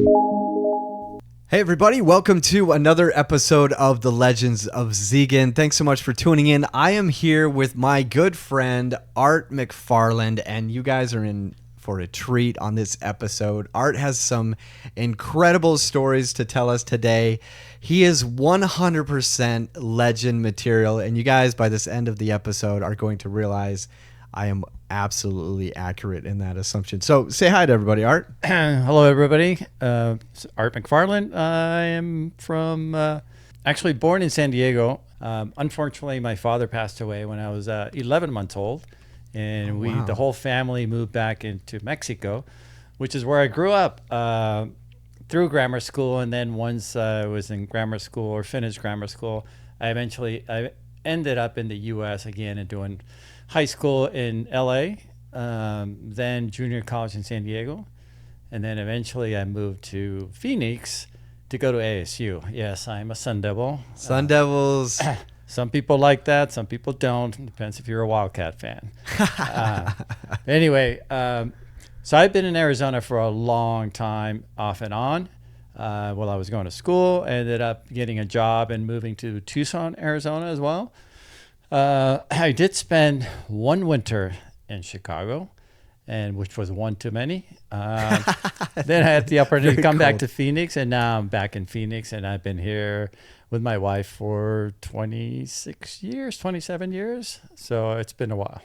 Hey everybody, welcome to another episode of The Legends of Zegan. Thanks so much for tuning in. I am here with my good friend Art MacFarland, and you guys are in for a treat on this episode. Art has some incredible stories to tell us today. He is 100% legend material, and you guys by this end of the episode are going to realize I am absolutely accurate in that assumption. So say hi to everybody, Art. Hello, everybody. Art MacFarland. I am from, actually born in San Diego. Unfortunately, my father passed away when I was 11 months old. And the whole family moved back into Mexico, which is where I grew up through grammar school. And then once I was in grammar school or finished grammar school, I ended up in the U.S. again and doing high school in LA, then junior college in San Diego, and then eventually I moved to Phoenix to go to ASU. Yes, I'm a Sun Devil. Sun Devils. Some people like that, some people don't. Depends if you're a Wildcat fan. Anyway, so I've been in Arizona for a long time, off and on. While I was going to school, I ended up getting a job and moving to Tucson, Arizona as well. I did spend one winter in Chicago, and which was one too many. Then I had the opportunity to come back to Phoenix, and now I'm back in Phoenix, and I've been here with my wife for 27 years. So it's been a while.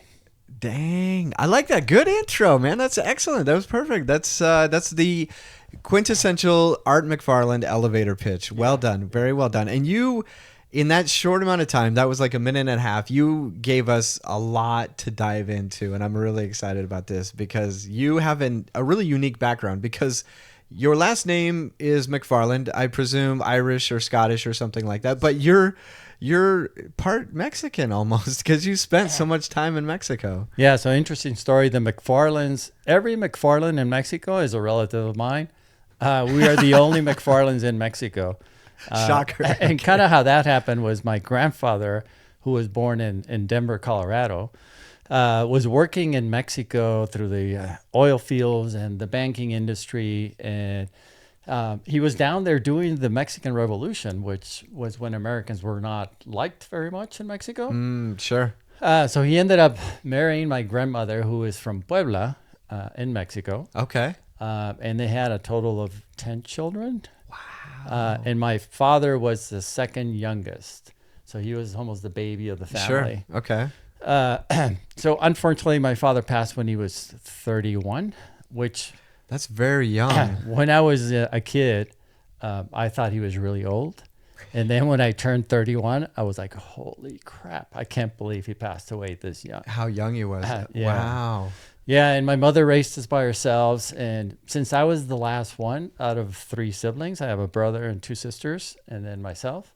Dang, I like that. Good intro, man. That's excellent. That was perfect. That's the quintessential Art MacFarland elevator pitch. Well done. Very well done. And you, in that short amount of time, that was like a minute and a half, you gave us a lot to dive into. And I'm really excited about this because you have a really unique background, because your last name is MacFarland, I presume Irish or Scottish or something like that. But you're part Mexican almost, because you spent so much time in Mexico. Yeah, so interesting story. The MacFarlands, every MacFarland in Mexico is a relative of mine. We are the only MacFarlands in Mexico. Shocker. And kind of how that happened was my grandfather, who was born in Denver, Colorado, was working in Mexico through the oil fields and the banking industry. And he was down there doing the Mexican Revolution, which was when Americans were not liked very much in Mexico. Sure. So he ended up marrying my grandmother, who is from Puebla in Mexico. Okay. And they had a total of 10 children. Wow. And my father was the second youngest. So he was almost the baby of the family. Sure. Okay. So unfortunately, my father passed when he was 31, which... That's very young. When I was a kid, I thought he was really old. And then when I turned 31, I was like, holy crap, I can't believe he passed away this young. How young he was. Yeah. Wow. Yeah, and my mother raised us by herself. And since I was the last one out of 3 siblings, I have a brother and 2 sisters, and then myself.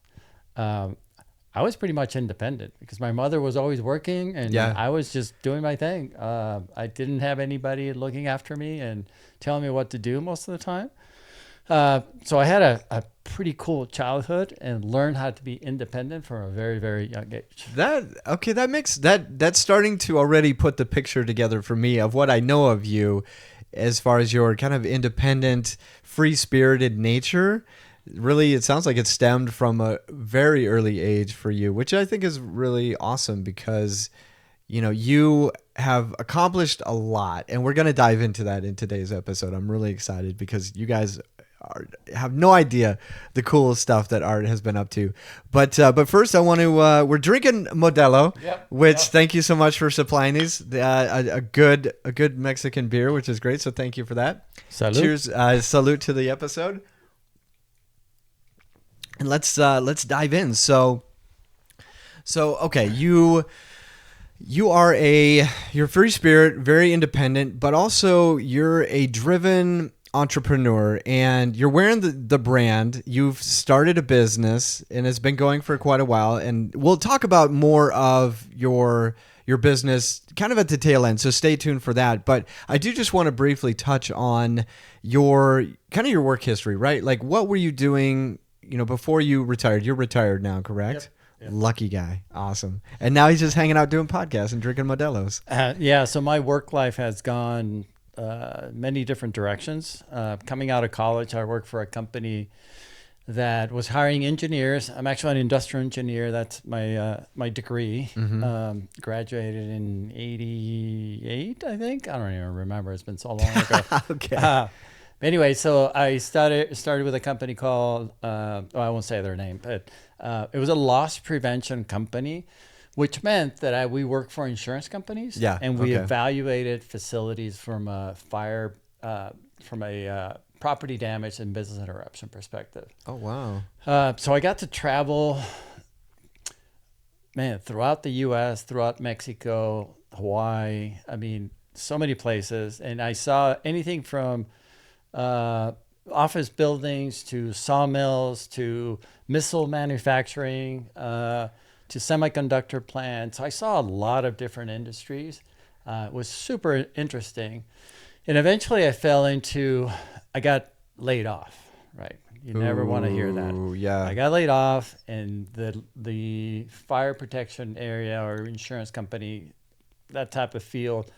I was pretty much independent because my mother was always working, and I was just doing my thing. I didn't have anybody looking after me and telling me what to do most of the time. So I had a pretty cool childhood and learned how to be independent from a very, very young age. That's starting to already put the picture together for me of what I know of you as far as your kind of independent, free-spirited nature. Really, it sounds like it stemmed from a very early age for you, which I think is really awesome because, you have accomplished a lot, and we're going to dive into that in today's episode. I'm really excited because you guys have no idea the cool stuff that Art has been up to. But first, I want to. We're drinking Modelo, thank you so much for supplying these. A good Mexican beer, which is great. So thank you for that. Salud. Cheers! Salute to the episode. And let's dive in. So okay, you're a free spirit, very independent, but also you're a driven entrepreneur, and you're wearing the brand. You've started a business, and it's been going for quite a while. And we'll talk about more of your business kind of at the tail end, so stay tuned for that. But I do just want to briefly touch on your work history, right? Like, what were you doing, before you retired? You're retired now, correct? Yep. Lucky guy. Awesome. And now he's just hanging out doing podcasts and drinking Modelos. So my work life has gone many different directions. Coming out of college, I worked for a company that was hiring engineers. I'm actually an industrial engineer. That's my degree. Graduated in '88, I think. I don't even remember. It's been so long ago. Okay. Anyway, so I started with a company called, I won't say their name, but it was a loss prevention company, which meant that we worked for insurance companies. Yeah, And we okay. evaluated facilities from a fire, property damage and business interruption perspective. Oh, wow. So I got to travel, man, throughout the U.S., throughout Mexico, Hawaii. I mean, so many places. And I saw anything from office buildings to sawmills to missile manufacturing to semiconductor plants. I saw a lot of different industries. It was super interesting. And eventually I got laid off, right? You never want to hear that. Ooh, yeah. I got laid off, and the fire protection area or insurance company, that type of field,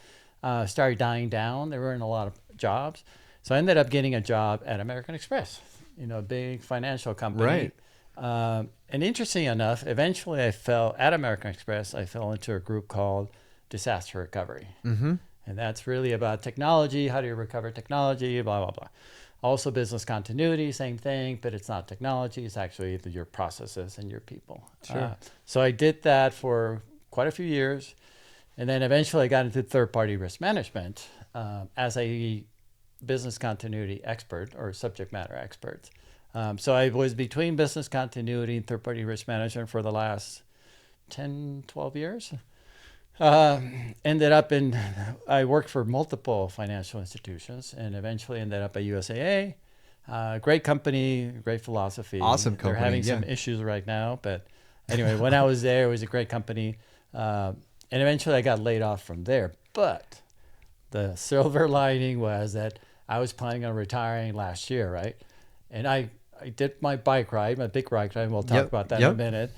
started dying down. There weren't a lot of jobs. So I ended up getting a job at American Express, a big financial company. Right. And interesting enough, eventually at American Express, I fell into a group called Disaster Recovery. Mm-hmm. And that's really about technology. How do you recover technology? Blah, blah, blah. Also business continuity, same thing, but it's not technology. It's actually your processes and your people. Sure. So I did that for quite a few years. And then eventually I got into third-party risk management as a business continuity expert or subject matter expert. So I was between business continuity and third-party risk management for the last 10, 12 years. I worked for multiple financial institutions and eventually ended up at USAA. Great company, great philosophy. Awesome company. They're having some issues right now, but anyway, when I was there, it was a great company. And eventually I got laid off from there. But the silver lining was that I was planning on retiring last year, right? And I did my bike ride, my big bike ride. We'll talk about that in a minute.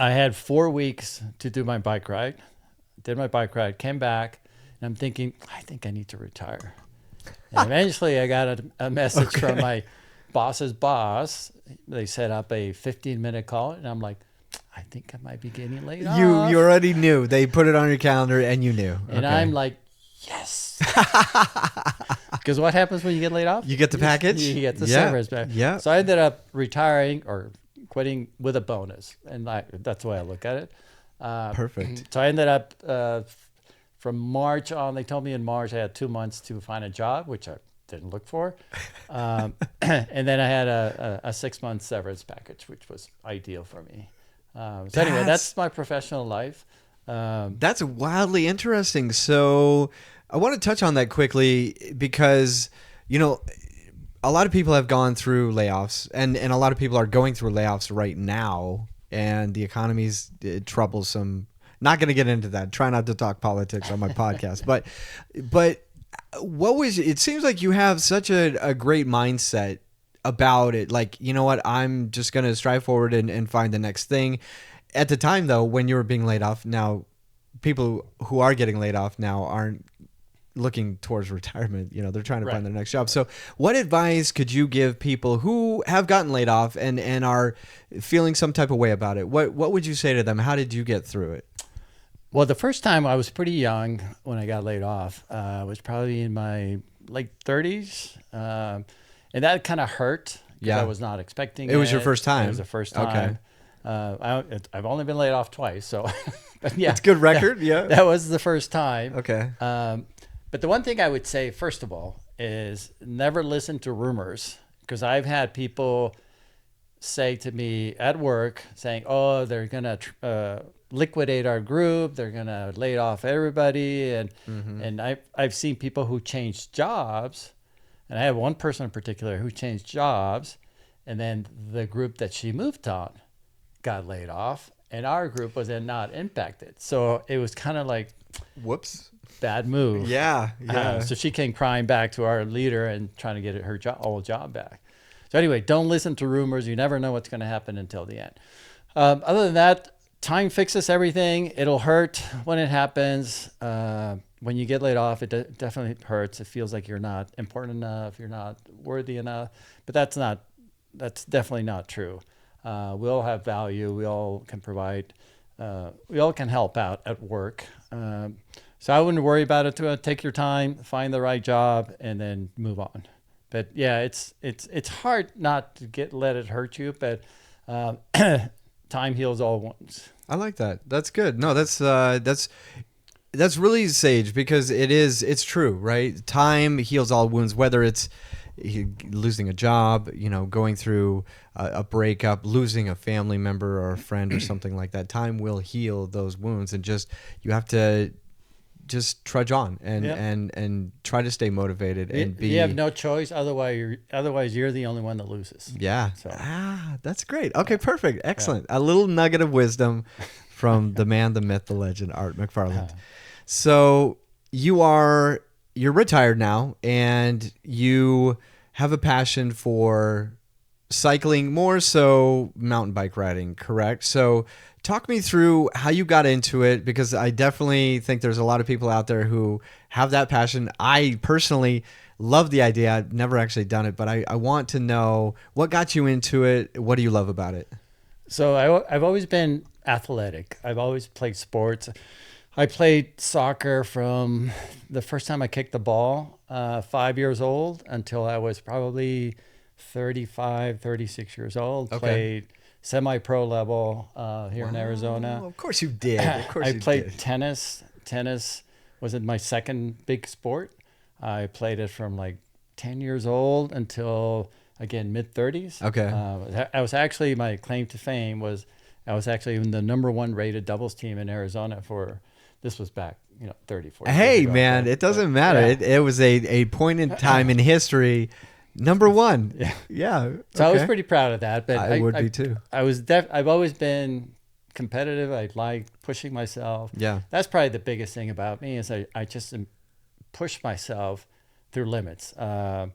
I had 4 weeks to do my bike ride. Did my bike ride, came back, and I'm thinking, I think I need to retire. And eventually I got a message from my boss's boss. They set up a 15-minute call, and I'm like, I think I might be getting laid off. You already knew. They put it on your calendar, and you knew. And I'm like, yes. Because what happens when you get laid off? You get the package? You get the severance back. Yeah. So I ended up retiring or quitting with a bonus. And that's the way I look at it. Perfect. So I ended up, from March on, they told me in March I had 2 months to find a job, which I didn't look for. And then I had a 6-month severance package, which was ideal for me. So anyway, that's my professional life. That's wildly interesting. So I want to touch on that quickly because, a lot of people have gone through layoffs and a lot of people are going through layoffs right now, and the economy's troublesome. Not going to get into that. Try not to talk politics on my podcast, but it seems like you have such a great mindset about it. Like, you know what, I'm just going to strive forward and find the next thing. At the time though, when you were being laid off, now people who are getting laid off now aren't looking towards retirement. They're trying to find their next job. So what advice could you give people who have gotten laid off and are feeling some type of way about it? What would you say to them? How did you get through it? Well, the first time I was pretty young when I got laid off. I was probably in my late 30s. And that kind of hurt because I was not expecting it. It was your first time? It was the first time. Okay. I've only been laid off twice, so but yeah, it's a good record. That was the first time. Okay. But the one thing I would say, first of all, is never listen to rumors, because I've had people say to me at work saying, oh, they're going to liquidate our group. They're going to lay off everybody. And I've seen people who changed jobs. And I have one person in particular who changed jobs. And then the group that she moved on got laid off. And our group was then not impacted. So it was kind of like, whoops. Bad move. Yeah. So she came crying back to our leader and trying to get her old job back. So anyway, don't listen to rumors. You never know what's going to happen until the end. Other than that, time fixes everything. It'll hurt when it happens. When you get laid off, it definitely hurts. It feels like you're not important enough, you're not worthy enough. But that's definitely not true. We all have value. We all can provide. We all can help out at work. So I wouldn't worry about it. Take your time, find the right job, and then move on. But yeah, it's hard not to let it hurt you. But time heals all wounds. I like that. That's good. No, that's really sage, because it's true, right? Time heals all wounds, whether it's losing a job, going through a breakup, losing a family member or a friend or something like that. Time will heal those wounds, and you have to just trudge on and try to stay motivated and be. You have no choice. Otherwise you're the only one that loses. Yeah. So. That's great. Okay, perfect. Excellent. A little nugget of wisdom from the man, the myth, the legend, Art MacFarland. So you're retired now, and you have a passion for cycling, more so mountain bike riding, correct? So talk me through how you got into it, because I definitely think there's a lot of people out there who have that passion. I personally love the idea. I've never actually done it, but I want to know what got you into it. What do you love about it? So I've always been athletic. I've always played sports. I played soccer from the first time I kicked the ball, 5 years old, until I was probably 35, 36 years old. Okay. Played semi-pro level here in Arizona. Of course you did. I played tennis. Tennis was my second big sport. I played it from like 10 years old until, again, mid-30s. Okay. I was actually, my claim to fame was I was actually in the number 1 rated doubles team in Arizona this was back, 30, 40 years ago. Man, it doesn't matter. Yeah. It was a point in time in history. Number 1. Yeah. Yeah. So I was pretty proud of that. But I would be too. I've always been competitive. I like pushing myself. Yeah. That's probably the biggest thing about me is I just push myself through limits, to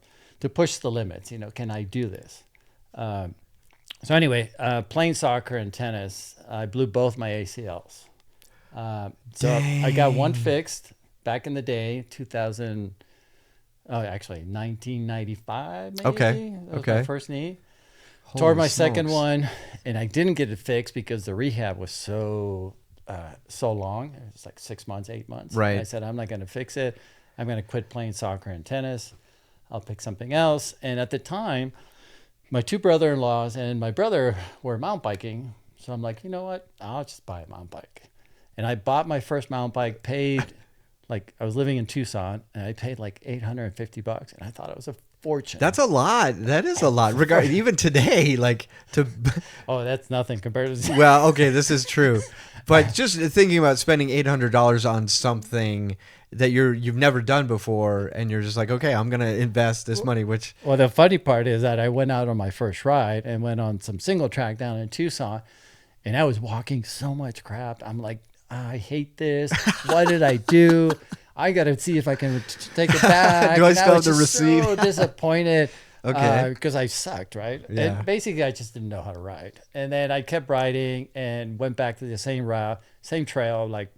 push the limits. Can I do this? So anyway, playing soccer and tennis, I blew both my ACLs. So I got one fixed back in the day, 1995 maybe. Okay. That was my first knee. Tore my second one, and I didn't get it fixed because the rehab was so long. It was like 6 months, 8 months. Right. And I said, I'm not going to fix it. I'm going to quit playing soccer and tennis. I'll pick something else. And at the time, my 2 brother-in-laws and my brother were mountain biking. So I'm like, you know what? I'll just buy a mountain bike. And I bought my first mountain bike, paid, I was living in Tucson, and I paid like $850, and I thought it was a fortune. That's a lot. That is a lot. Even today, Oh, that's nothing compared to. Well, okay, this is true, but just thinking about spending $800 on something that you've never done before, and you're just like, okay, I'm gonna invest this money. Well, the funny part is that I went out on my first ride and went on some single track down in Tucson, and I was walking so much crap. I'm like, I hate this. What did I do? I got to see if I can take it back. Do I still have the receipt? So disappointed. Okay. Because I sucked, right? Yeah. And basically, I just didn't know how to ride. And then I kept riding and went back to the same route, same trail, like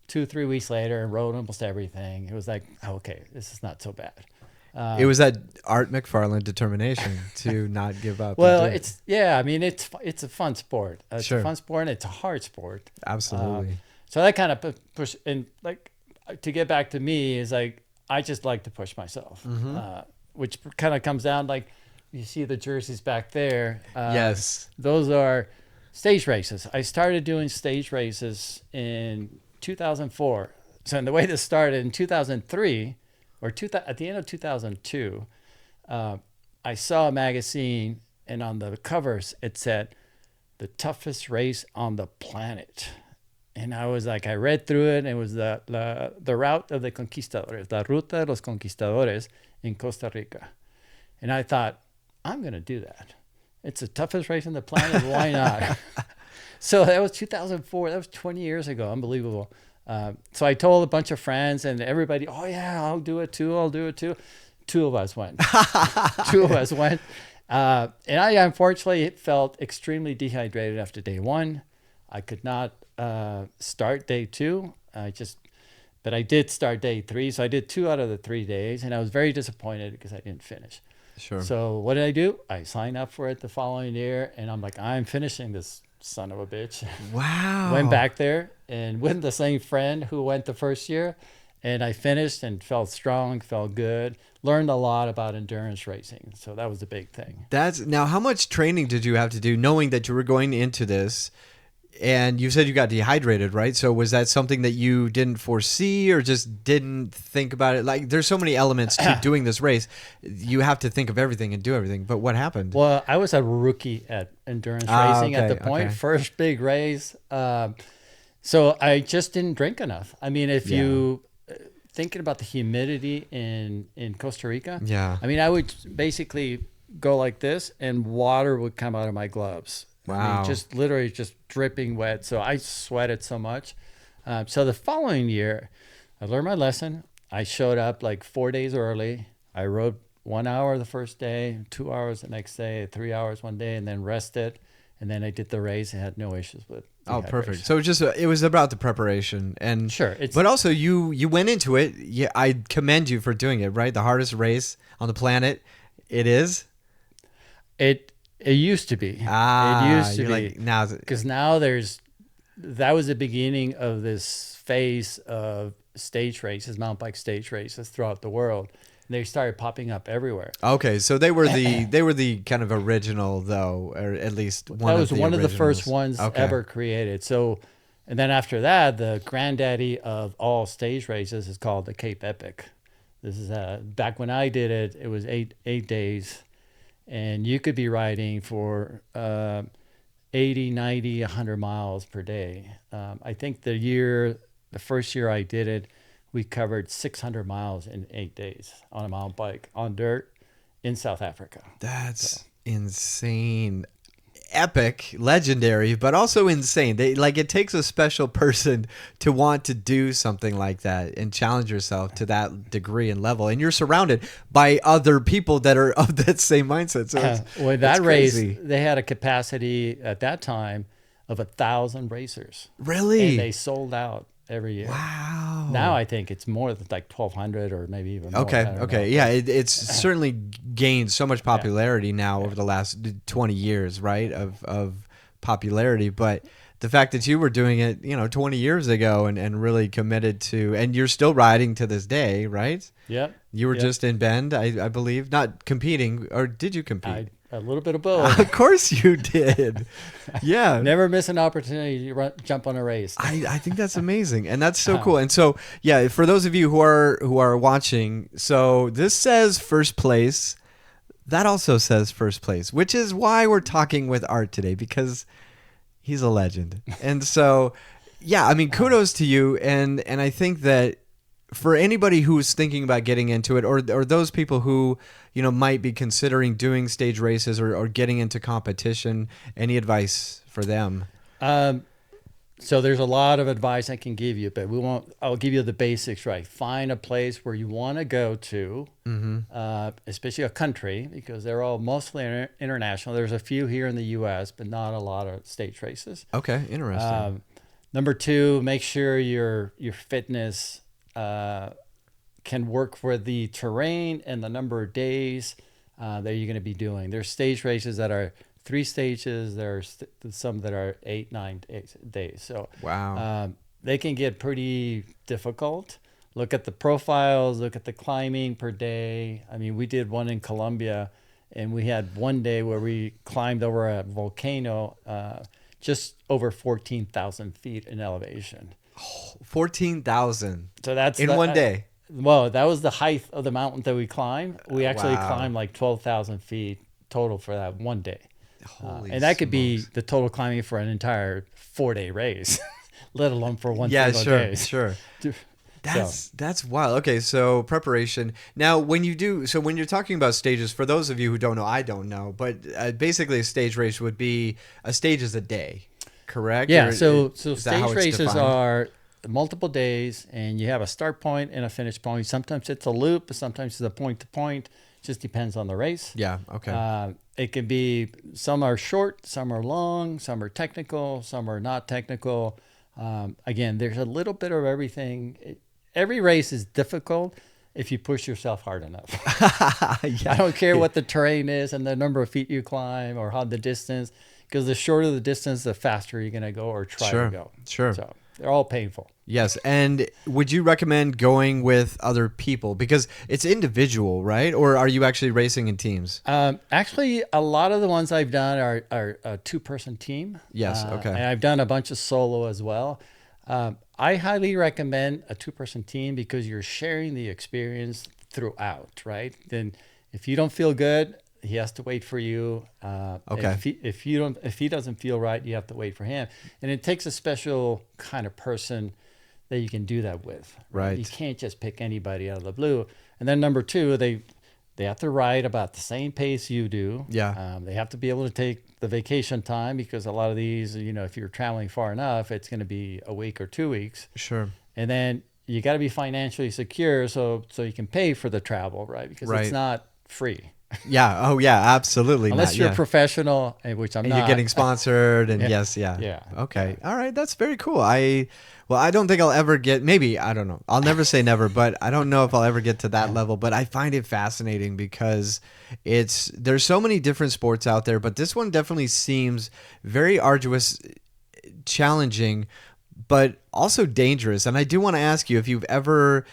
2-3 weeks later, and rode almost everything. It was like, okay, this is not so bad. It was that Art MacFarland determination to not give up. Well, it's a fun sport. It's Sure. a fun sport, and it's a hard sport. Absolutely. So that kind of push, and to get back to me is I just like to push myself, which kind of comes down you see the jerseys back there. Yes. Those are stage races. I started doing stage races in 2004. So the way this started in 2003, at the end of 2002, I saw a magazine, and on the covers it said, "The toughest race on the planet." And I was like, I read through it, and it was the route of the conquistadores, la ruta de los conquistadores in Costa Rica. And I thought, I'm going to do that. It's the toughest race on the planet. Why not? So that was 2004. That was 20 years ago. Unbelievable. So I told a bunch of friends, and everybody, oh yeah, I'll do it too. I'll do it too. 2 of us went. 2 of us went. And I unfortunately felt extremely dehydrated after day 1. I could not start day 2. But I did start day 3. So I did 2 out of the 3 days, and I was very disappointed because I didn't finish. Sure. So what did I do? I signed up for it the following year, and I'm like, I'm finishing this son of a bitch. Wow. Went back there and with the same friend who went the first year, and I finished and felt strong, felt good, learned a lot about endurance racing. So that was the big thing. Now, how much training did you have to do knowing that you were going into this? And you said you got dehydrated, right? So was that something that you didn't foresee or just didn't think about it? Like, there's so many elements to doing this race. You have to think of everything and do everything. But what happened? Well, I was a rookie at endurance racing at the point. Okay. First big race. So I just didn't drink enough. I mean, if you thinking about the humidity in Costa Rica, I mean, I would basically go like this and water would come out of my gloves. Wow. I mean, just literally just dripping wet. So I sweated so much. So the following year, I learned my lesson. I showed up like 4 days early. I rode 1 hour the first day, 2 hours the next day, 3 hours one day, and then rested. And then I did the race and had no issues with Oh, perfect. So it was about the preparation. And sure. But also you went into it. Yeah, I commend you for doing it, right? The hardest race on the planet. It is? It used to be. It used to be. Like, now, because now that was the beginning of this phase of stage races, mountain bike stage races throughout the world. They started popping up everywhere. Okay, so they were the kind of original though, or at least one. That was of the one originals. Of the first ones ever created. So, and then after that, the granddaddy of all stage races is called the Cape Epic. This is back when I did it. It was eight days. And you could be riding for 80, 90, 100 miles per day. I think the first year I did it, we covered 600 miles in 8 days on a mountain bike, on dirt, in South Africa. That's insane. Epic, legendary, but also insane. It takes a special person to want to do something like that and challenge yourself to that degree and level. And you're surrounded by other people that are of that same mindset. So that race, they had a capacity at that time of 1,000 racers. Really? And they sold out every year. Wow. Now I think it's more than like 1,200 or maybe even more. Okay. Yeah, it's certainly gained so much popularity now over the last 20 years, right, of popularity. But the fact that you were doing it, 20 years ago and really committed to, and you're still riding to this day, right? Yep. You were just in Bend, I believe, not competing, or did you compete? A little bit of both. Of course you did. Yeah. Never miss an opportunity to jump on a race. I think that's amazing. And that's so cool. And so, yeah, for those of you who are watching, so this says first place. That also says first place, which is why we're talking with Art today, because he's a legend. And so, yeah, I mean, kudos to you. And I think that for anybody who's thinking about getting into it, or those people who, might be considering doing stage races or getting into competition, any advice for them? So there's a lot of advice I can give you, but I'll give you the basics, right? Find a place where you want to go to, especially a country, because they're all mostly international. There's a few here in the U.S., but not a lot of stage races. Okay, interesting. Number 2, make sure your fitness can work for the terrain and the number of days that you're going to be doing. There's stage races that are 3 stages. There's some that are 8, 9 days. So wow, they can get pretty difficult. Look at the profiles. Look at the climbing per day. I mean, we did one in Colombia, and we had one day where we climbed over a volcano, just over 14,000 feet in elevation. 14,000. So that's in one day. Well, that was the height of the mountain that we climbed. We actually climbed like 12,000 feet total for that one day. And that could be the total climbing for an entire 4-day race, let alone for one single day. Yeah, sure. That's wild. Okay, so preparation. Now, when you're talking about stages, for those of you who don't know, I don't know, but basically a stage race would be a stage is a day, correct? Yeah, so stage races are multiple days, and you have a start point and a finish point. Sometimes it's a loop, sometimes it's a point-to-point. Just depends on the race. Yeah. Okay. It can be, some are short, some are long, some are technical, some are not technical. Again, there's a little bit of everything. Every race is difficult if you push yourself hard enough. Yeah. I don't care what the terrain is and the number of feet you climb or how the distance, because the shorter the distance, the faster you're going to go or try to go. Sure. So they're all painful. Yes. And would you recommend going with other people? Because it's individual, right? Or are you actually racing in teams? Actually, a lot of the ones I've done are a two-person team. Yes. Okay. And I've done a bunch of solo as well. I highly recommend a two-person team because you're sharing the experience throughout, right? Then if you don't feel good, he has to wait for you. Okay. If he doesn't feel right, you have to wait for him. And it takes a special kind of person that you can do that with. Right. You can't just pick anybody out of the blue. And then number two, they have to ride about the same pace you do. Yeah. They have to be able to take the vacation time, because a lot of these, if you're traveling far enough, it's going to be a week or 2 weeks. Sure. And then you got to be financially secure so you can pay for the travel, right? Because it's not free. Yeah. Oh, yeah. Absolutely. Unless you're a professional, which I'm and not. You're getting sponsored, and Yeah. yes, yeah. Yeah. Okay. All right. That's very cool. I don't think I'll ever get. Maybe, I don't know. I'll never say never, but I don't know if I'll ever get to that level. But I find it fascinating because there's so many different sports out there, but this one definitely seems very arduous, challenging, but also dangerous. And I do want to ask you if you've ever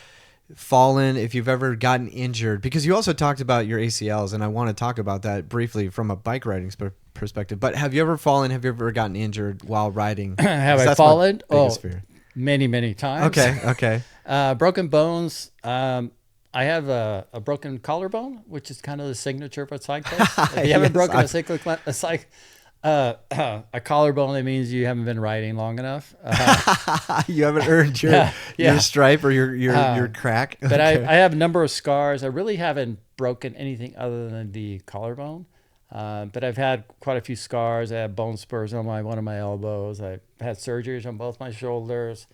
fallen, if you've ever gotten injured, because you also talked about your ACLs, and I want to talk about that briefly from a bike riding perspective. But have you ever fallen? Have you ever gotten injured while riding? Have I fallen? Fear. Many times. Okay. Broken bones. I have a broken collarbone, which is kind of the signature of a cyclist. If you haven't broken a collarbone, that means you haven't been riding long enough. You haven't earned your stripe or your crack. But I have a number of scars. I really haven't broken anything other than the collarbone. But I've had quite a few scars. I have bone spurs on one of my elbows. I've had surgeries on both my shoulders.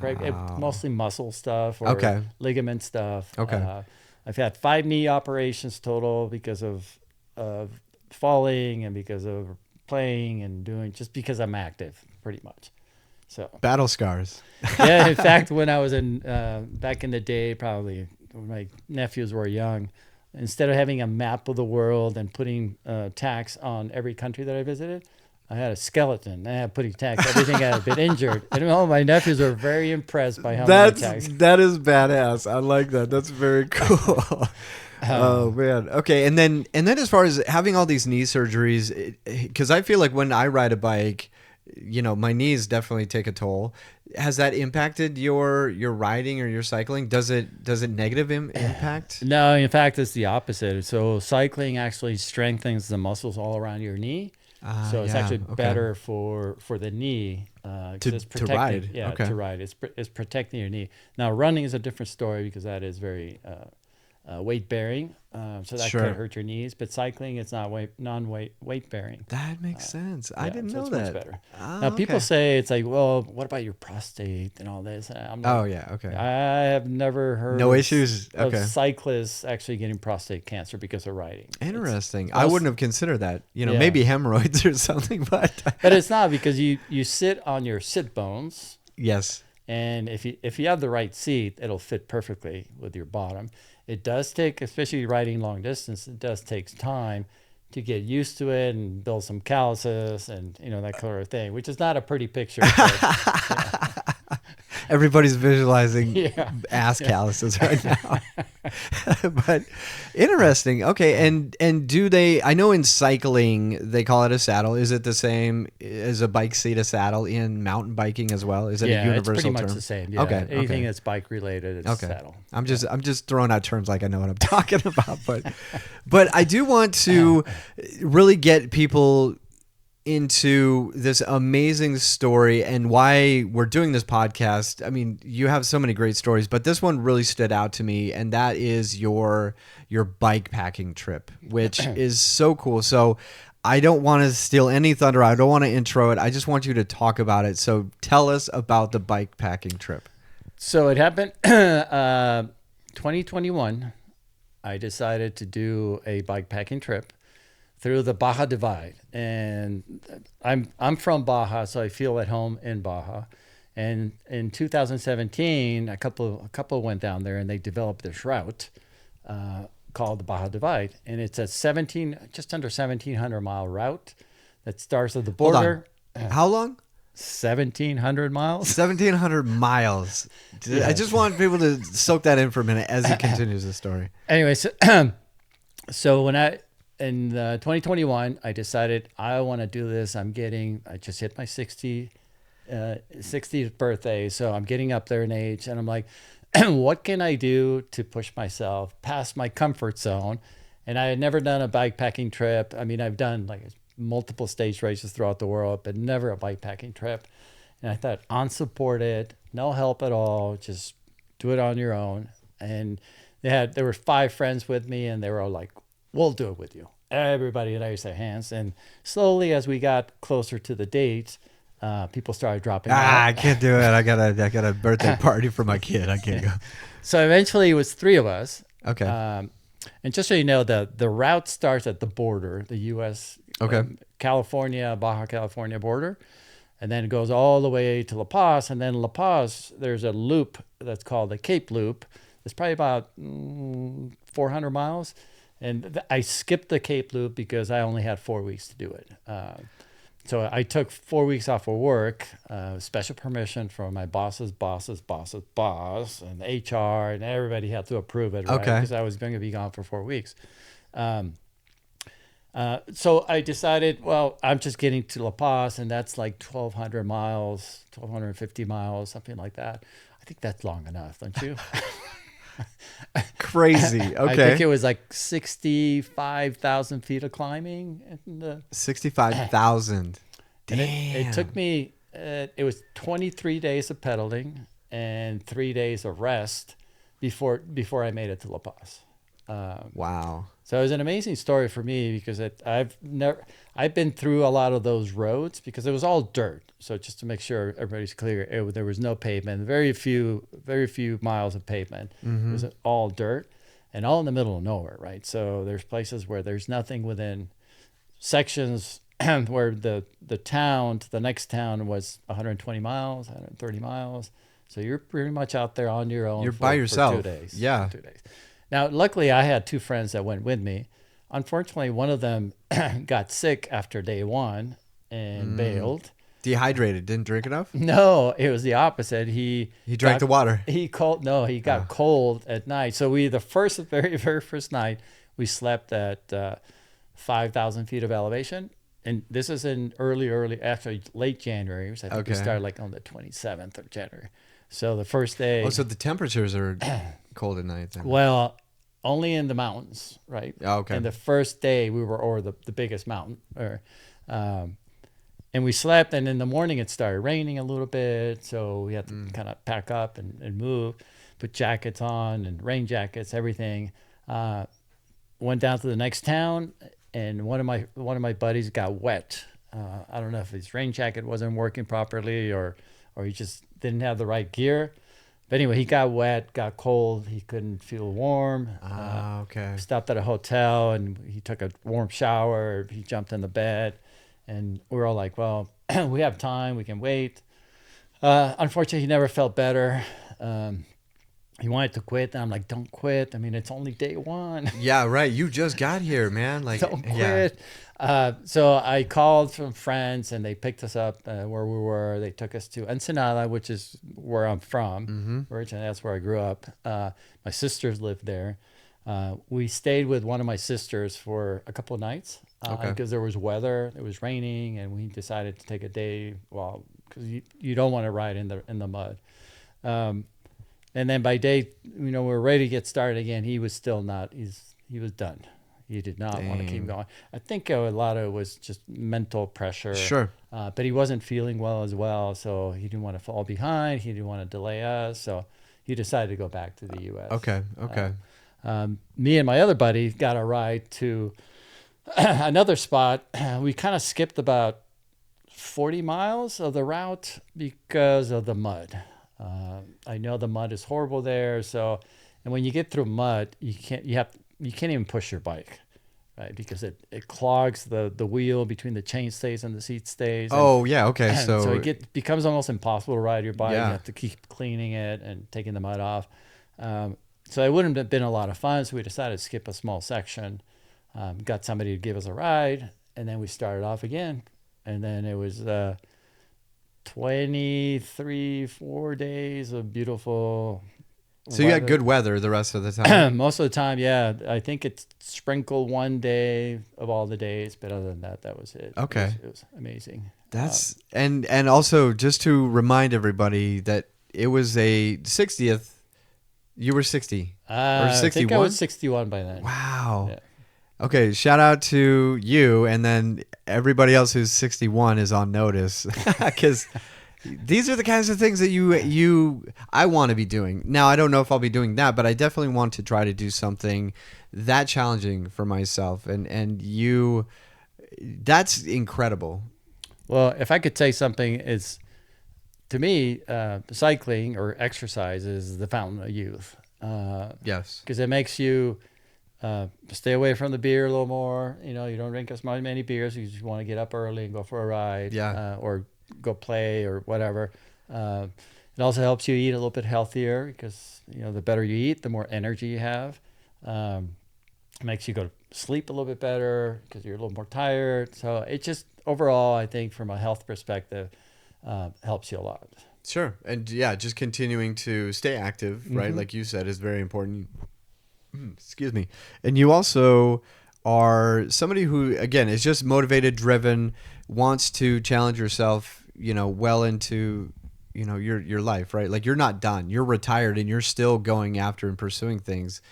Wow. Mostly muscle stuff or ligament stuff. Okay. I've had 5 knee operations total because of falling and because of playing and just because I'm active, pretty much. So battle scars. Yeah. In fact, when I was back in the day, probably when my nephews were young, instead of having a map of the world and putting tags on every country that I visited, I had a skeleton. I had putting tags. Everything had been injured. And my nephews were very impressed by how many tags. That is badass. I like that. That's very cool. Oh man. Okay. And then as far as having all these knee surgeries, because I feel like when I ride a bike, my knees definitely take a toll. Has that impacted your riding or your cycling? Does it negative impact? No, in fact, it's the opposite. So cycling actually strengthens the muscles all around your knee. So it's actually better for the knee it's protecting, to ride. Yeah, to ride. It's protecting your knee. Now running is a different story because that is very weight bearing, so that could hurt your knees. But cycling, it's not weight bearing. That makes sense. I didn't know it's that. Much better. Now people say it's like, well, what about your prostate and all this? I'm like, okay. I have never heard no issues of cyclists actually getting prostate cancer because of riding. Interesting. I wouldn't have considered that. Maybe hemorrhoids or something, but it's not, because you sit on your sit bones. Yes. And if you have the right seat, it'll fit perfectly with your bottom. It does take, especially riding long distance, it does take time to get used to it and build some calluses and that kind of thing, which is not a pretty picture. But, everybody's visualizing ass calluses right now. But interesting. Okay, and do they? I know in cycling they call it a saddle. Is it the same as a bike seat, a saddle in mountain biking as well? Is it a universal it's pretty term? much the same. Yeah. Okay. Anything that's bike related is a saddle. I'm just throwing out terms like I know what I'm talking about, but I do want to really get people into this amazing story and why we're doing this podcast. I mean, you have so many great stories, but this one really stood out to me, and that is your bike packing trip, which is so cool. So I don't want to steal any thunder. I don't want to intro it. I just want you to talk about it. So tell us about the bike packing trip. So it happened 2021. I decided to do a bikepacking trip through the Baja Divide. And I'm from Baja, so I feel at home in Baja. And in 2017, a couple went down there and they developed this route called the Baja Divide. And it's a just under 1,700 mile route that starts at the border. How long? 1,700 miles. 1,700 miles. Yeah. I just want people to soak that in for a minute as he continues the story. Anyway, so when in 2021, I decided I want to do this. I just hit my 60th birthday, so I'm getting up there in age, and I'm like, what can I do to push myself past my comfort zone? And I had never done a bikepacking trip. I mean, I've done like multiple stage races throughout the world, but never a bikepacking trip. And I thought, unsupported, no help at all, just do it on your own. And there were 5 friends with me, and they were all like, we'll do it with you. Everybody raised their hands. And slowly, as we got closer to the date, people started dropping out. I can't do it. I got a birthday party for my kid. I can't go. So eventually it was 3 of us. Okay. And just so you know, the route starts at the border, the U.S. Baja California border. And then it goes all the way to La Paz. And then La Paz, there's a loop that's called the Cape Loop. It's probably about 400 miles. And I skipped the Cape Loop because I only had 4 weeks to do it. So I took 4 weeks off of work, special permission from my boss's boss, and HR, and everybody had to approve it, right? Because I was going to be gone for 4 weeks. So I decided, well, I'm just getting to La Paz, and that's like 1,200 miles, 1,250 miles, something like that. I think that's long enough, don't you? Crazy. Okay. I think it was like 65,000 feet of climbing. 65,000. Damn. And it took me, it was 23 days of pedaling and 3 days of rest before I made it to La Paz. Wow. So it was an amazing story for me because I've been through a lot of those roads because it was all dirt. So just to make sure everybody's clear, there was no pavement, very few miles of pavement. Mm-hmm. It was all dirt and all in the middle of nowhere, right? So there's places where there's nothing within sections where the town to the next town was 120 miles, 130 miles. So you're pretty much out there on your own. You're by yourself. For 2 days. Yeah. 2 days. Now, luckily, I had 2 friends that went with me. Unfortunately, one of them got sick after day 1 and bailed. Dehydrated, didn't drink enough? No, it was the opposite. He drank the water. He got cold at night. So the very first night, we slept at 5,000 feet of elevation. And this is in actually late January. So I think we started like on the 27th of January. So the first day. Oh, so the temperatures are cold at night then. Well, only in the mountains, right? Oh, okay. And the first day we were over the biggest mountain, and we slept. And in the morning it started raining a little bit, so we had to kind of pack up and move, put jackets on and rain jackets, everything. Went down to the next town, and one of my buddies got wet. I don't know if his rain jacket wasn't working properly or he just didn't have the right gear. But anyway, he got wet, got cold. He couldn't feel warm. Stopped at a hotel, and he took a warm shower. He jumped in the bed, and we were all like, well, we have time. We can wait. Unfortunately, he never felt better. He wanted to quit, and I'm like, don't quit. I mean, it's only day 1. Yeah, right. You just got here, man. Like, don't quit. So I called some friends, and they picked us up where we were. They took us to Ensenada, which is where I'm from. Originally, that's where I grew up. My sisters lived there. We stayed with one of my sisters for a couple of nights because there was weather. It was raining, and we decided to take a day. Well, because you don't want to ride in the mud. And then by day, we're ready to get started again. He was still not. He was done. He did not want to keep going. I think a lot of it was just mental pressure. Sure. But he wasn't feeling well as well, so he didn't want to fall behind. He didn't want to delay us, so he decided to go back to the U.S. Okay. Me and my other buddy got a ride to another spot. We kind of skipped about 40 miles of the route because of the mud. I know the mud is horrible there. So, and when you get through mud, you you can't even push your bike, right? Because it clogs the wheel between the chain stays and the seat stays. Oh, yeah. Okay. So it becomes almost impossible to ride your bike. Yeah. You have to keep cleaning it and taking the mud off. So it wouldn't have been a lot of fun. So we decided to skip a small section, got somebody to give us a ride, and then we started off again. And then it was 4 days of beautiful So you had good weather the rest of the time. Most of the time, yeah. I think it's sprinkled one day of all the days, but other than that, that was it. Okay. It was amazing. That's and also just to remind everybody that it was a 60th. You were 60 or 61. I think I was 61 by then. Wow. Yeah. Okay, shout out to you, and then everybody else who's 61 is on notice because these are the kinds of things that I want to be doing. Now, I don't know if I'll be doing that, but I definitely want to try to do something that challenging for myself, and you, that's incredible. Well, if I could say something, is to me, cycling or exercise is the fountain of youth. Yes, because it makes you stay away from the beer a little more. You know, you don't drink as many beers. You just want to get up early and go for a ride, or go play or whatever. It also helps you eat a little bit healthier because, you know, the better you eat, the more energy you have. It makes you go to sleep a little bit better because you're a little more tired. So it just overall, I think from a health perspective, helps you a lot. Sure. And yeah, just continuing to stay active, right? Like you said, is very important. Excuse me. And you also are somebody who, again, is just motivated, driven, wants to challenge yourself, you know, well into, you know, your life, right? Like you're not done. You're retired and you're still going after and pursuing things.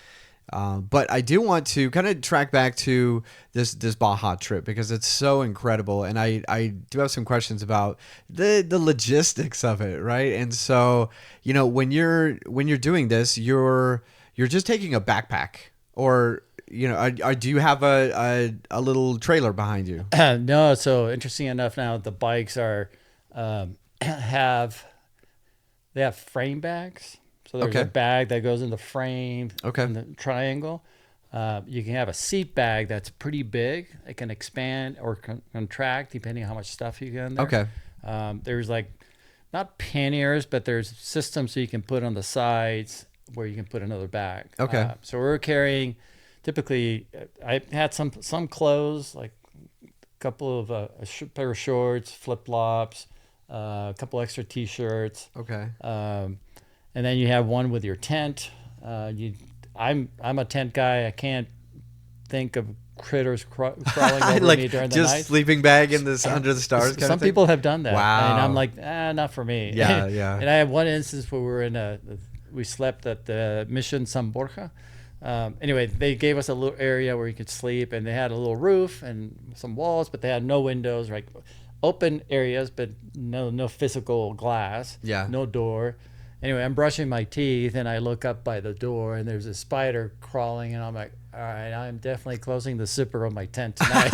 But I do want to kind of track back to this Baja trip because it's so incredible, and I do have some questions about the logistics of it, right? And so, you know, when you're doing this, you're just taking a backpack, or you know, do you have a little trailer behind you? No. So interesting enough, now the bikes are have frame bags. So there's a bag that goes in the frame, in the triangle. You can have a seat bag that's pretty big. It can expand or contract depending on how much stuff you get in there. Okay. There's like, not panniers, but there's systems so you can put on the sides where you can put another bag. Okay. So we're carrying, typically, I had some clothes, like a couple of a pair of shorts, flip-flops, a couple extra T-shirts. Okay. And then you have one with your tent. I'm a tent guy. I can't think of critters crawling over like me during the just night. Sleeping bag in this under the stars. Kind Some of thing? people have done that. Wow. And I'm like, not for me. Yeah, yeah. And I have one instance where we slept at the Mission San Borja. Anyway, they gave us a little area where you could sleep, and they had a little roof and some walls, but they had no windows, right? Open areas, but no physical glass. Yeah. No door. Anyway, I'm brushing my teeth, and I look up by the door, and there's a spider crawling, and I'm like, all right, I'm definitely closing the zipper of my tent tonight.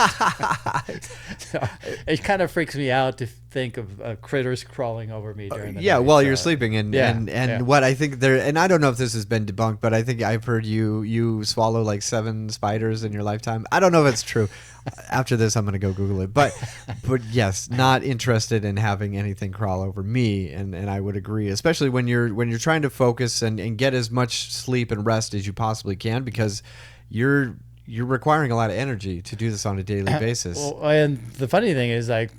So it kind of freaks me out to think of critters crawling over me during the night. While you're sleeping, and what I think there, and I don't know if this has been debunked, but I think I've heard you swallow like 7 spiders in your lifetime. I don't know if it's true. After this, I'm gonna go Google it, but yes, not interested in having anything crawl over me, and I would agree, especially when you're trying to focus and get as much sleep and rest as you possibly can, because you're requiring a lot of energy to do this on a daily basis. Well, and the funny thing is, like,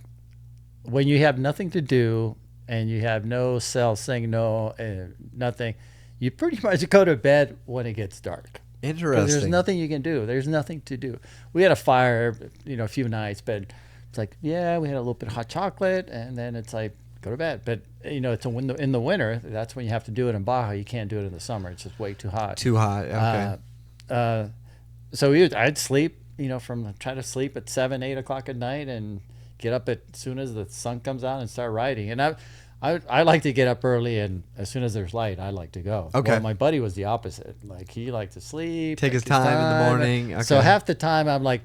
when you have nothing to do and you have no cell saying no and nothing, you pretty much go to bed when it gets dark. Interesting. There's nothing you can do. There's nothing to do. We had a fire, a few nights, but it's like, we had a little bit of hot chocolate, and then it's like, go to bed. But it's in the winter. That's when you have to do it in Baja. You can't do it in the summer. It's just way too hot. Too hot. Okay. So I'd sleep, try to sleep at 7, 8 o'clock at night and get up as soon as the sun comes out and start riding. And I like to get up early, and as soon as there's light, I like to go. Okay. Well, my buddy was the opposite. Like, he liked to sleep. Take his time in the morning. Okay. So half the time I'm like,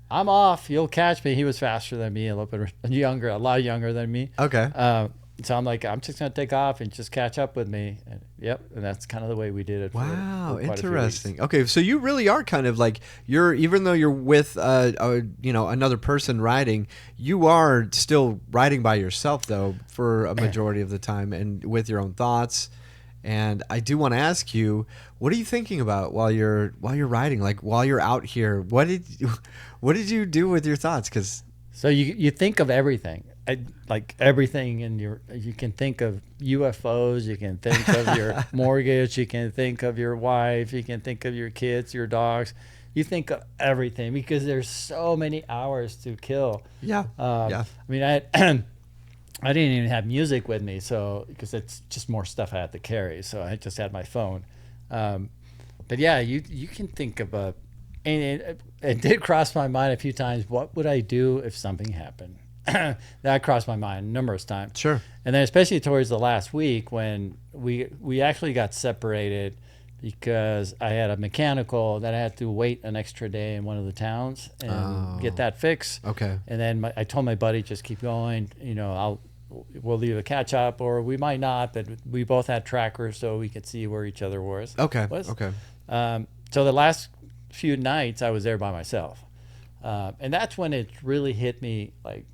I'm off. You'll catch me. He was faster than me, a little bit younger, a lot younger than me. Okay. So I'm like, I'm just going to take off and just catch up with me. And, yep. And that's kind of the way we did it. Wow, for quite a few interesting. weeks. Okay, so you really are kind of like even though you're with another person riding, you are still riding by yourself though for a majority of the time and with your own thoughts. And I do want to ask you, what are you thinking about while you're riding? Like while you're out here, what did you do with your thoughts? Because So you think of everything. Like everything you can think of UFOs, you can think of your mortgage, you can think of your wife, you can think of your kids, your dogs. You think of everything because there's so many hours to kill. yeah. I mean, I didn't even have music with me, so because it's just more stuff I had to carry. So I just had my phone. But yeah, you can think of and it did cross my mind a few times. What would I do if something happened? That crossed my mind numerous times. Sure. And then especially towards the last week when we actually got separated because I had a mechanical that I had to wait an extra day in one of the towns and get that fixed. Okay. And then I told my buddy, just keep going. We'll either catch up or we might not, but we both had trackers so we could see where each other was. Okay. So the last few nights I was there by myself. And that's when it really hit me like,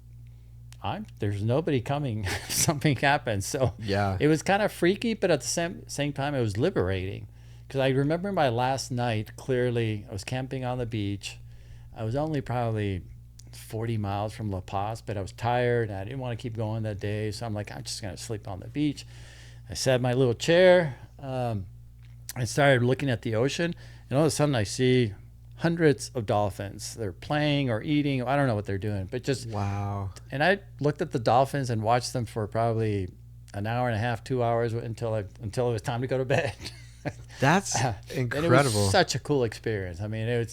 there's nobody coming if something happens. So Yeah. it was kind of freaky, but at the same time, it was liberating. Because I remember my last night clearly. I was camping on the beach. I was only probably 40 miles from La Paz, but I was tired. And I didn't want to keep going that day. So I'm like, I'm just going to sleep on the beach. I sat in my little chair. I started looking at the ocean. And all of a sudden, I see hundreds of dolphins. They're playing or eating. I don't know what they're doing, but just Wow. And I looked at the dolphins and watched them for probably an hour and a half, 2 hours until it was time to go to bed. That's And incredible. it was such a cool experience. I mean,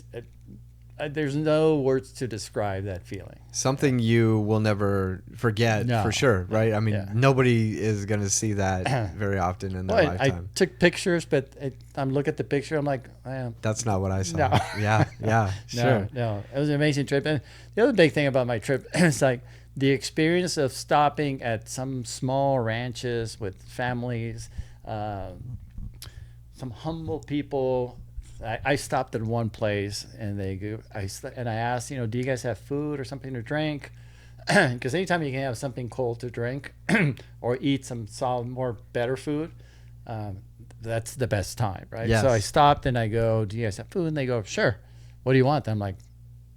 there's no words to describe that feeling. Something you will never forget No. for sure, right? I mean, Yeah. nobody is going to see that very often in their Well, I lifetime. took pictures, but I'm looking at the picture. I'm like, That's not what I saw. No. Yeah, sure. No. It was an amazing trip. And the other big thing about my trip is like the experience of stopping at some small ranches with families, some humble people. I stopped at one place and I asked, do you guys have food or something to drink? Because anytime you can have something cold to drink or eat some more better food, that's the best time, right? Yes. So I stopped and I go, do you guys have food? And they go, sure. What do you want? I'm like,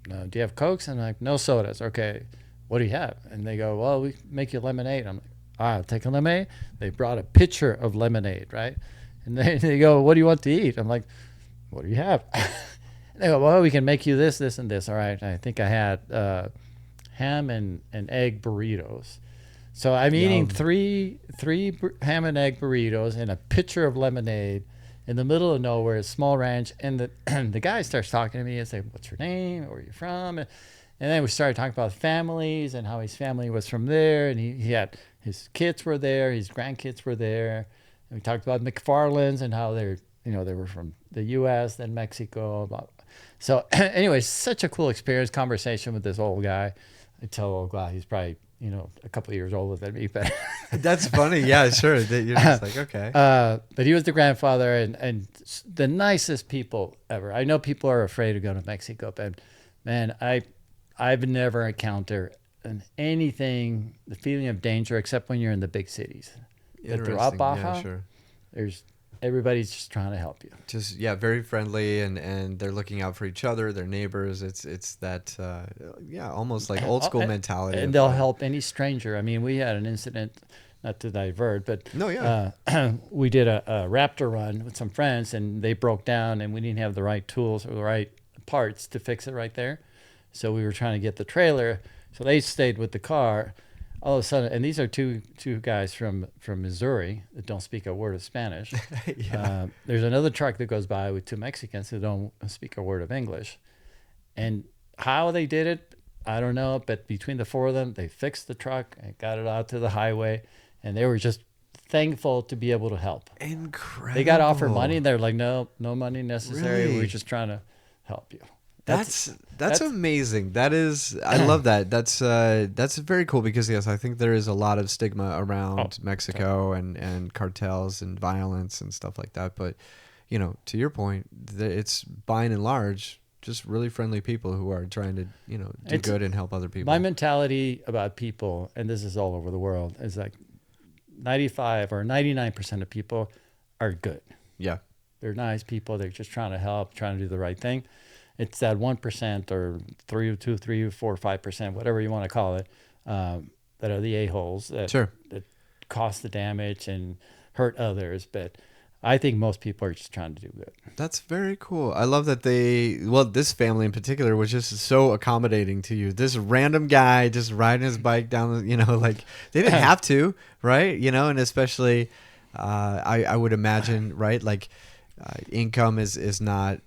no. Do you have Cokes? And I'm like, no sodas. Okay. What do you have? And they go, well, we make you lemonade. I'm like, I'll take a lemonade. They brought a pitcher of lemonade, right? And they go, what do you want to eat? I'm like, what do you have? They go, well, we can make you this, this, and this. All right. I think I had ham and egg burritos. So I'm eating three ham and egg burritos and a pitcher of lemonade in the middle of nowhere, a small ranch. And the guy starts talking to me and say, what's your name? Where are you from? And then we started talking about families and how his family was from there. And he had his kids were there, his grandkids were there. And we talked about MacFarlands and how they were from the U.S., then Mexico. So anyway, such a cool experience, conversation with this old guy. I tell old guy, he's probably, a couple of years older than me, but That's funny. Yeah, sure. That you're just like, okay. but he was the grandfather and the nicest people ever. I know people are afraid to go to Mexico, but man, I've never encountered anything, the feeling of danger, except when you're in the big cities. But throughout Baja, Yeah, sure. everybody's just trying to help you. Just very friendly and they're looking out for each other, their neighbors. It's that almost like old school mentality. And they'll help any stranger. I mean, we had an incident, not to divert, but we did a Raptor run with some friends and they broke down and we didn't have the right tools or the right parts to fix it right there. So we were trying to get the trailer. So they stayed with the car. All of a sudden, and these are two guys from Missouri that don't speak a word of Spanish. There's another truck that goes by with two Mexicans who don't speak a word of English. And how they did it, I don't know. But between the four of them, they fixed the truck and got it out to the highway. And they were just thankful to be able to help. Incredible. They got offered money. And they're like, no money necessary. Really? We're just trying to help you. That's amazing. That is, I love that. That's very cool because yes, I think there is a lot of stigma around Mexico and cartels and violence and stuff like that. But to your point, it's by and large just really friendly people who are trying to do good and help other people. My mentality about people, and this is all over the world, is like 95 or 99% of people are good. Yeah, they're nice people. They're just trying to help, trying to do the right thing. It's that 1% or 3 or 2, 3 or 4 or 5%, whatever you want to call it, that are the a-holes that cause the damage and hurt others. But I think most people are just trying to do good. That's very cool. I love that this family in particular was just so accommodating to you. This random guy just riding his bike down, like they didn't have to, right? And especially, I would imagine, right? Like income is not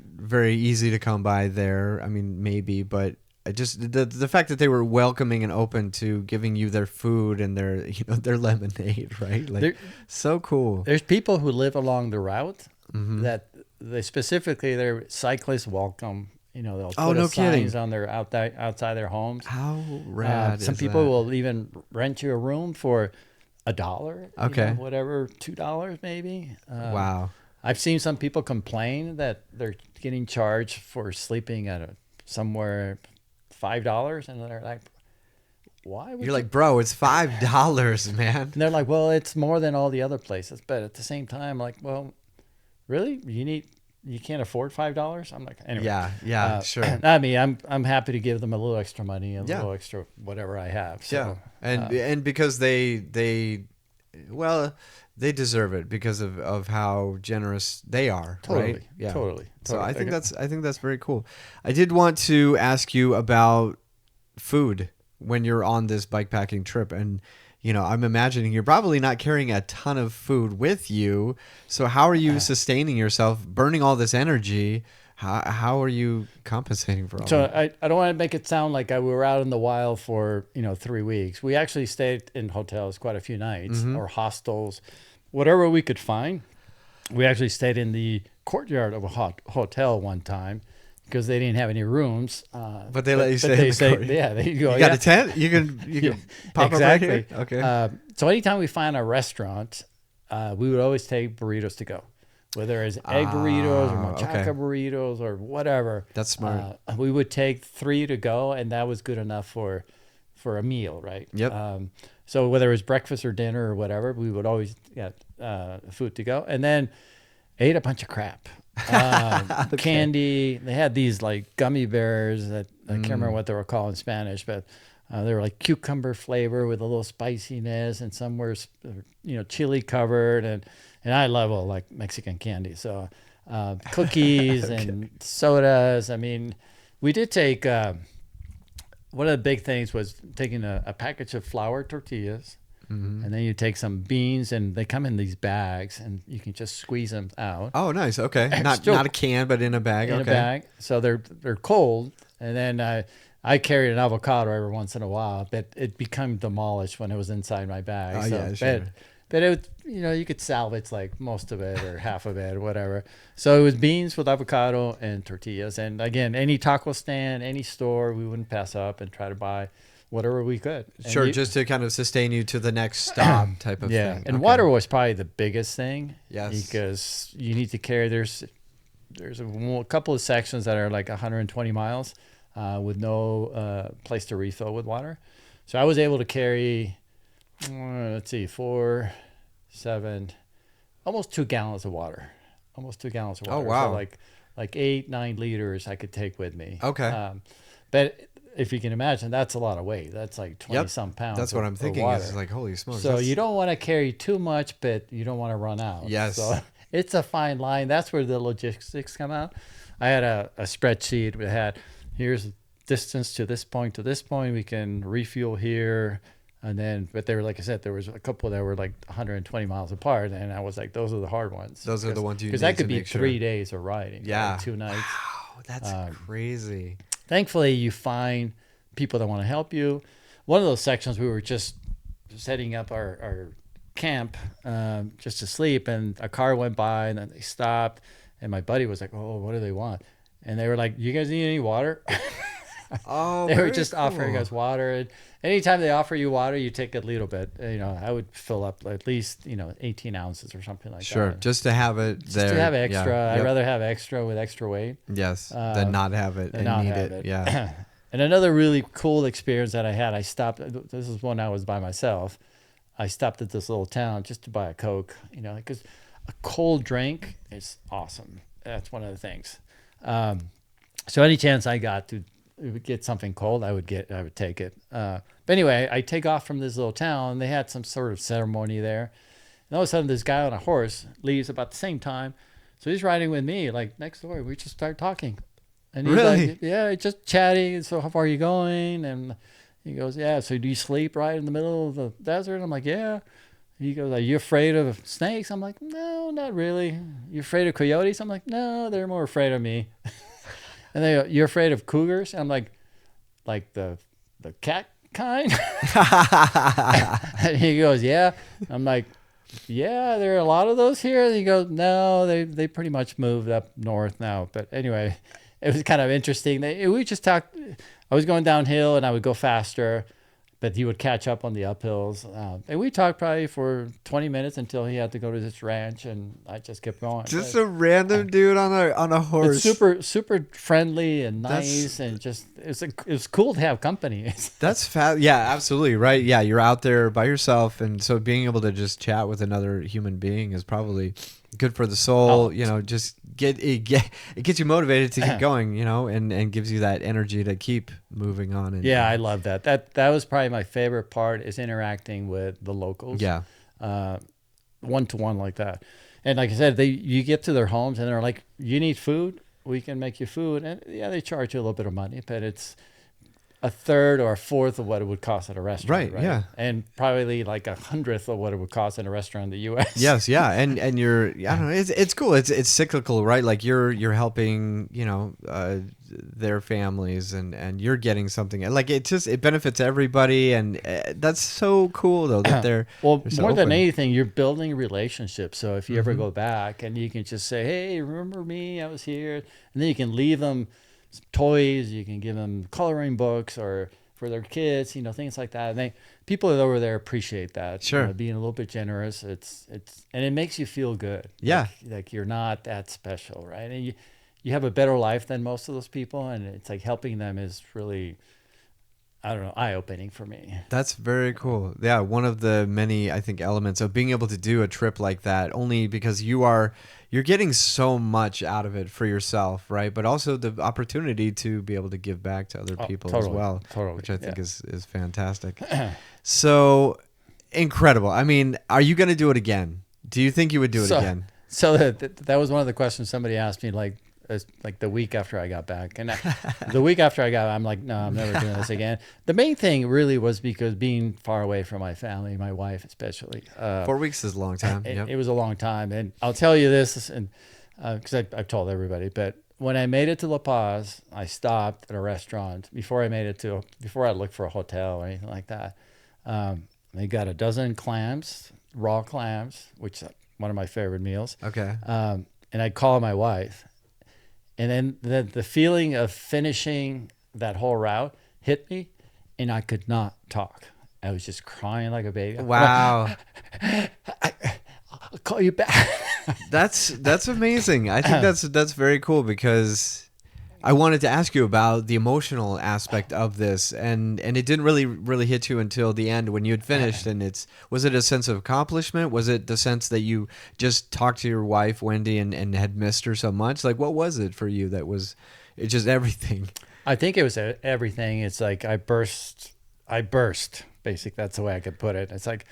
very easy to come by there. I mean, maybe, but I just the fact that they were welcoming and open to giving you their food and their their lemonade, right? Like so cool. There's people who live along the route that they specifically their cyclists welcome. They'll put signs on their outside their homes. How rad! Some people will even rent you a room for $1. Okay, whatever, $2 maybe. Wow. I've seen some people complain that they're getting charged for sleeping at somewhere $5, and they're like, "Why?" You're like, "Bro, it's $5, man." And they're like, "Well, it's more than all the other places," but at the same time, like, "Well, really? You can't afford $5?" I'm like, anyway. Yeah, sure. I mean, I'm happy to give them a little extra money, a little extra whatever I have. So, and because they deserve it because of how generous they are. Totally. Right? Yeah. Totally. So I think that's very cool. I did want to ask you about food when you're on this bikepacking trip, and I'm imagining you're probably not carrying a ton of food with you. So how are you sustaining yourself, burning all this energy? How are you compensating for all that? So I don't want to make it sound like we were out in the wild for 3 weeks. We actually stayed in hotels quite a few nights or hostels, whatever we could find. We actually stayed in the courtyard of a hotel one time because they didn't have any rooms. But they let you stay in the courtyard. Yeah, there you go. You got a tent? You can pop exactly. up right here? Okay. So anytime we find a restaurant, we would always take burritos to go. Whether it's egg burritos or machaca burritos or whatever. That's smart. We would take 3 to go, and that was good enough for a meal, right? Yep. So whether it was breakfast or dinner or whatever, we would always get food to go. And then ate a bunch of crap. Candy. They had these like gummy bears that I can't remember what they were called in Spanish, but they were like cucumber flavor with a little spiciness, and some were chili covered, and I love all like Mexican candy. So cookies and sodas. I mean, we did take one of the big things was taking a package of flour tortillas, and then you take some beans, and they come in these bags, and you can just squeeze them out. Oh, nice. Okay, not a can, but in a bag. In a bag. So they're cold, and then I carried an avocado every once in a while, but it became demolished when it was inside my bag. Oh, so, yeah, sure. But it, you could salvage like most of it or half of it or whatever. So it was beans with avocado and tortillas. And again, any taco stand, any store, we wouldn't pass up and try to buy whatever we could. Sure, just to kind of sustain you to the next stop type of thing. Yeah, and water was probably the biggest thing. Yes. Because you need to carry, there's a couple of sections that are like 120 miles with no place to refill with water. So I was able to carry, 4, 7, almost 2 gallons of water. Oh, wow. So like 8, 9 liters I could take with me. Okay. But if you can imagine, that's a lot of weight. That's like 20 some pounds. That's what I'm thinking. Is like, holy smokes. So you don't want to carry too much, but you don't want to run out. Yes. So it's a fine line. That's where the logistics come out. I had a spreadsheet that had, here's distance to this point, we can refuel here. And then, but they were, like I said, there was a couple that were like 120 miles apart. And I was like, those are the hard ones. Those are the ones you need to because that could be make 3 days of riding. Yeah. Like 2 nights. Wow, that's crazy. Thankfully, you find people that want to help you. One of those sections, we were just setting up our camp just to sleep. And a car went by and then they stopped. And my buddy was like, oh, what do they want? and they were like, "You guys need any water?" Oh, They were very just offering cool. us water. And anytime they offer you water, you take a little bit. I would fill up at least 18 ounces or something like Sure, that. just to have it Just there. to have Yeah. extra. I'd Yep. rather have extra with extra weight Yes, than not have it than and not need have it. it. Yeah. And another really cool experience that I had, I stopped. This is when I was by myself. I stopped at this little town just to buy a Coke, because a cold drink is awesome. That's one of the things. So any chance I got to get something cold, I would take it. But anyway, I take off from this little town. They had some sort of ceremony there. And all of a sudden, this guy on a horse leaves about the same time. So he's riding with me, like next door. We just start talking. And he's Really? like, yeah, just chatting. So how far are you going? And he goes, yeah. So do you sleep right in the middle of the desert? I'm like, yeah. He goes, are you afraid of snakes? I'm like, no, not really. You afraid of coyotes? I'm like, no, they're more afraid of me. And they go, you're afraid of cougars? I'm like the cat kind? And he goes, yeah. I'm like, yeah, there are a lot of those here. And he goes, no, they pretty much moved up north now. But anyway, it was kind of interesting. We just talked. I was going downhill and I would go faster, but he would catch up on the uphills. And we talked probably for 20 minutes until he had to go to this ranch, and I just kept going. Just a random dude on a But horse. super friendly and nice, and just it was cool to have company. That's fast. Yeah, absolutely right. Yeah, you're out there by yourself, and so being able to just chat with another human being is probably good for the soul. Oh. Just it gets you motivated to keep going. And gives you that energy to keep moving on. And Yeah, I love that. That was probably my favorite part, is interacting with the locals. Yeah. One-to-one like that. And like I said, you get to their homes and they're like, you need food? We can make you food. And yeah, they charge you a little bit of money, but it's a third or a fourth of what it would cost at a restaurant. Right, yeah. And probably like 100th of what it would cost in a restaurant in the U.S. Yes, yeah, and you're, I don't know, it's cool. It's cyclical, right? Like you're helping, their families, and you're getting something. Like it benefits everybody, and that's so cool though that they're Well, so more than open. anything, you're building relationships. So if you ever go back, and you can just say, "Hey, remember me? I was here," and then you can leave them some toys. You can give them coloring books or for their kids, things like that. And people over there appreciate that. Sure. Being a little bit generous. It's and it makes you feel good. Yeah. Like you're not that special, right? And you have a better life than most of those people, and it's like helping them is really, I don't know, eye-opening for me. That's very cool. Yeah, one of the many, I think, elements of being able to do a trip like that, only because you're getting so much out of it for yourself, right? But also the opportunity to be able to give back to other people as well, totally, which I think yeah. is fantastic. So incredible. I mean, are you going to do it again? Do you think you would do it again? So that was one of the questions somebody asked me, like the week after I got back. And the week after I got, I'm like, no, I'm never doing this again. The main thing really was because being far away from my family, my wife especially. 4 weeks is a long time. Yep. It was a long time. And I'll tell you this, and because I've told everybody, but when I made it to La Paz, I stopped at a restaurant before I looked for a hotel or anything like that. They got a dozen clams, raw clams, which is one of my favorite meals. Okay. And I called my wife. And then the feeling of finishing that whole route hit me, and I could not talk. I was just crying like a baby. Wow. I'll call you back. That's amazing. I think that's very cool, because I wanted to ask you about the emotional aspect of this, and it didn't really hit you until the end when you had finished. And was it a sense of accomplishment? Was it the sense that you just talked to your wife Wendy and had missed her so much? Like, what was it for you that was it's just everything? I think it was everything. It's like I burst. Basically, that's the way I could put it. It's like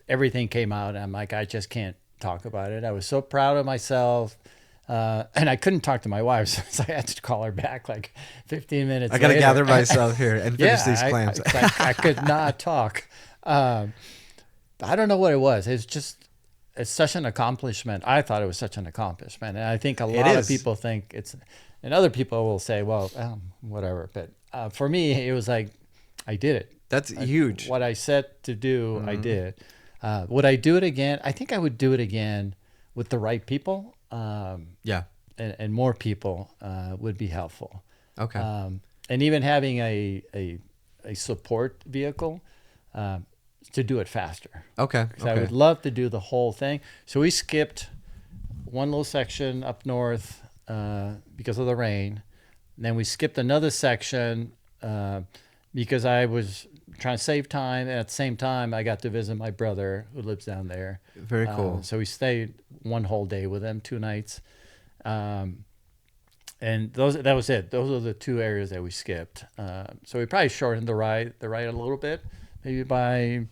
everything came out, and I'm like, I just can't talk about it. I was so proud of myself. And I couldn't talk to my wife, so I had to call her back like 15 minutes I got to later. gather myself here and finish these clams. I could not talk. I don't know what it was. It's such an accomplishment. I thought it was such an accomplishment. And I think a lot of people think and other people will say, well, whatever. But for me, it was like, I did it. That's huge. What I set to do, I did. Would I do it again? I think I would do it again with the right people. Yeah. and more people would be helpful. Okay. And even having a support vehicle to do it faster. Okay. So I would love to do the whole thing. So we skipped one little section up north because of the rain. And then we skipped another section because I was trying to save time. And at the same time, I got to visit my brother who lives down there. Very cool. So we stayed one whole day with him, 2 nights. And that was it. Those are the 2 areas that we skipped. So we probably shortened the ride a little bit, maybe by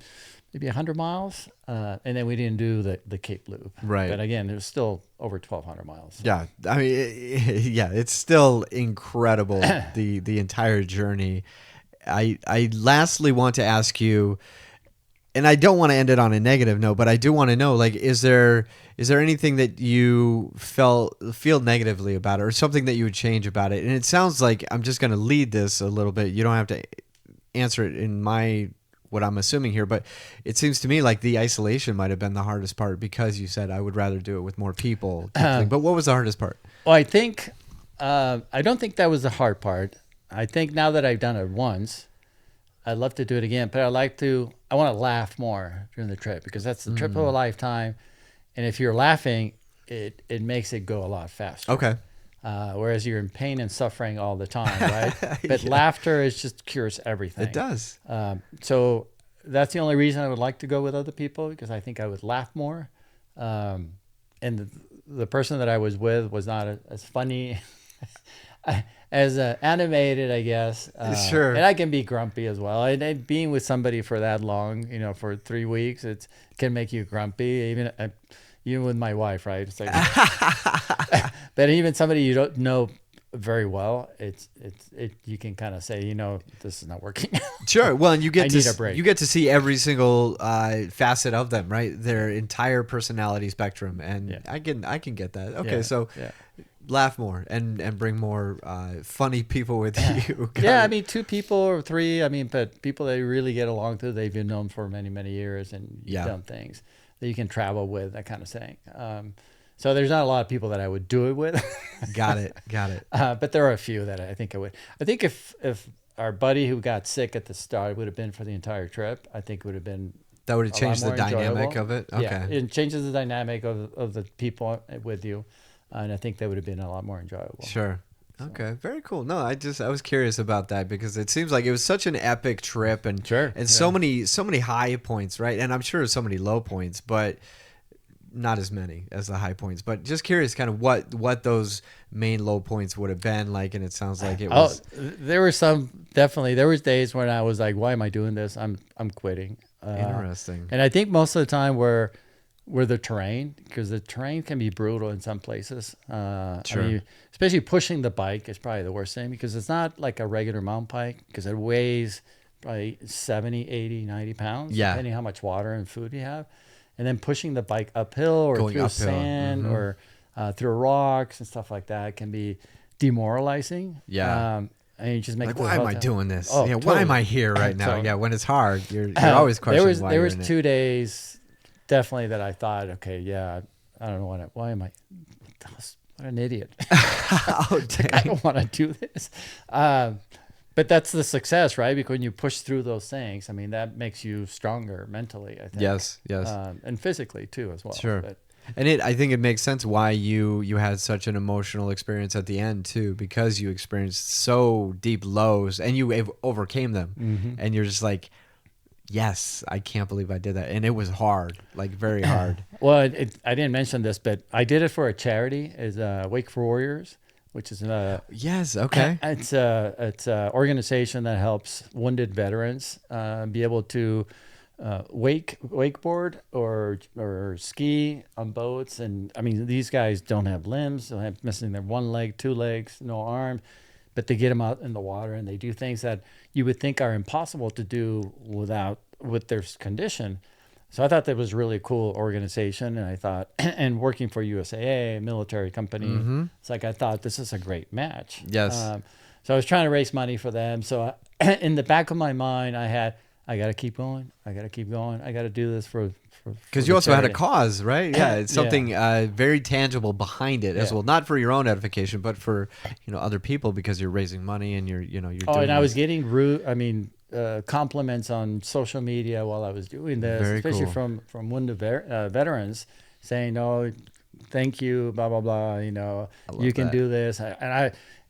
100 miles. And then we didn't do the Cape Loop. Right. But again, it was still over 1,200 miles. Yeah. I mean, it's still incredible, the entire journey. I lastly want to ask you, and I don't want to end it on a negative note, but I do want to know, like, is there anything that you feel negatively about it, or something that you would change about it? And it sounds like, I'm just going to lead this a little bit. You don't have to answer it in what I'm assuming here, but it seems to me like the isolation might have been the hardest part, because you said I would rather do it with more people. But what was the hardest part? Well, I think I don't think that was the hard part. I think now that I've done it once, I'd love to do it again, but I want to laugh more during the trip, because that's the trip of a lifetime. And if you're laughing, it makes it go a lot faster. Okay. Whereas you're in pain and suffering all the time, right? But laughter just cures everything. It does. So that's the only reason I would like to go with other people, because I think I would laugh more. And the person that I was with was not as funny as animated, I guess. Sure. And I can be grumpy as well. And being with somebody for that long, for 3 weeks, it can make you grumpy. Even with my wife, right? It's like, but even somebody you don't know very well, you can kind of say, this is not working. Sure. Well, and you get need a break. You get to see every single facet of them, right? Their entire personality spectrum, and Yeah. I can get that. Okay, Yeah. so Yeah. laugh more and bring more funny people with you. Yeah, I mean, 2 people or 3. But people that you really get along to, they've been known for many, many years, and you've done things that you can travel with, that kind of thing. So there's not a lot of people that I would do it with. Got it. But there are a few that I think I would. I think if our buddy who got sick at the start would have been for the entire trip, I think it would have been That would have changed the dynamic enjoyable. of it. Okay. Yeah, it changes the dynamic of the people with you, and I think that would have been a lot more enjoyable. Sure. Okay, very cool. No, I was curious about that, because it seems like it was such an epic trip, and so many high points, right? And I'm sure so many low points, but not as many as the high points. But just curious, kind of what those main low points would have been like. And it sounds like it was. There were some, definitely. There was days when I was like, "Why am I doing this? I'm quitting." Interesting. And I think most of the time were the terrain, because the terrain can be brutal in some places. Sure. Especially pushing the bike is probably the worst thing, because it's not like a regular mountain bike, because it weighs probably 70, 80, 90 pounds, depending how much water and food you have. And then pushing the bike uphill or Going through uphill. Sand or through rocks and stuff like that can be demoralizing. Yeah. And you just make Like, it why am I doing this? Oh, Why totally. am I here right now? So- Yeah, when it's hard, you're always questioning why there you're was in it. 2 days definitely that I thought, okay, yeah, I don't know why am I, what an idiot. Oh, Like, I don't want to do this. But that's the success, right? Because when you push through those things, that makes you stronger mentally, I think. Yes. And physically too, as well. Sure. But, And I think it makes sense why you had such an emotional experience at the end too, because you experienced so deep lows and you overcame them, and you're just like, yes, I can't believe I did that, and it was hard, like very hard. well, I didn't mention this, but I did it for a charity, is Wake for Warriors, which is Yes, okay. it's a organization that helps wounded veterans be able to wakeboard or ski on boats. And these guys don't have limbs, they'll have missing their 1 leg, 2 legs, no arm, but they get them out in the water and they do things that you would think are impossible to do with their condition. So I thought that was really a cool organization, and I thought, and working for USAA, a military company, it's like I thought this is a great match. Yes. So I was trying to raise money for them. So in the back of my mind, I I got to keep going. I got to keep going. I got to do this for Because you also had a charity. cause, right? Yeah, it's Yeah. something very tangible behind it as Yeah. well. Not for your own edification, but for other people, because you're raising money and you're Oh, doing and I was this. getting compliments on social media while I was doing this, Very especially cool. from wounded veterans saying, "Oh, thank you, blah blah blah. I You love can that. do this."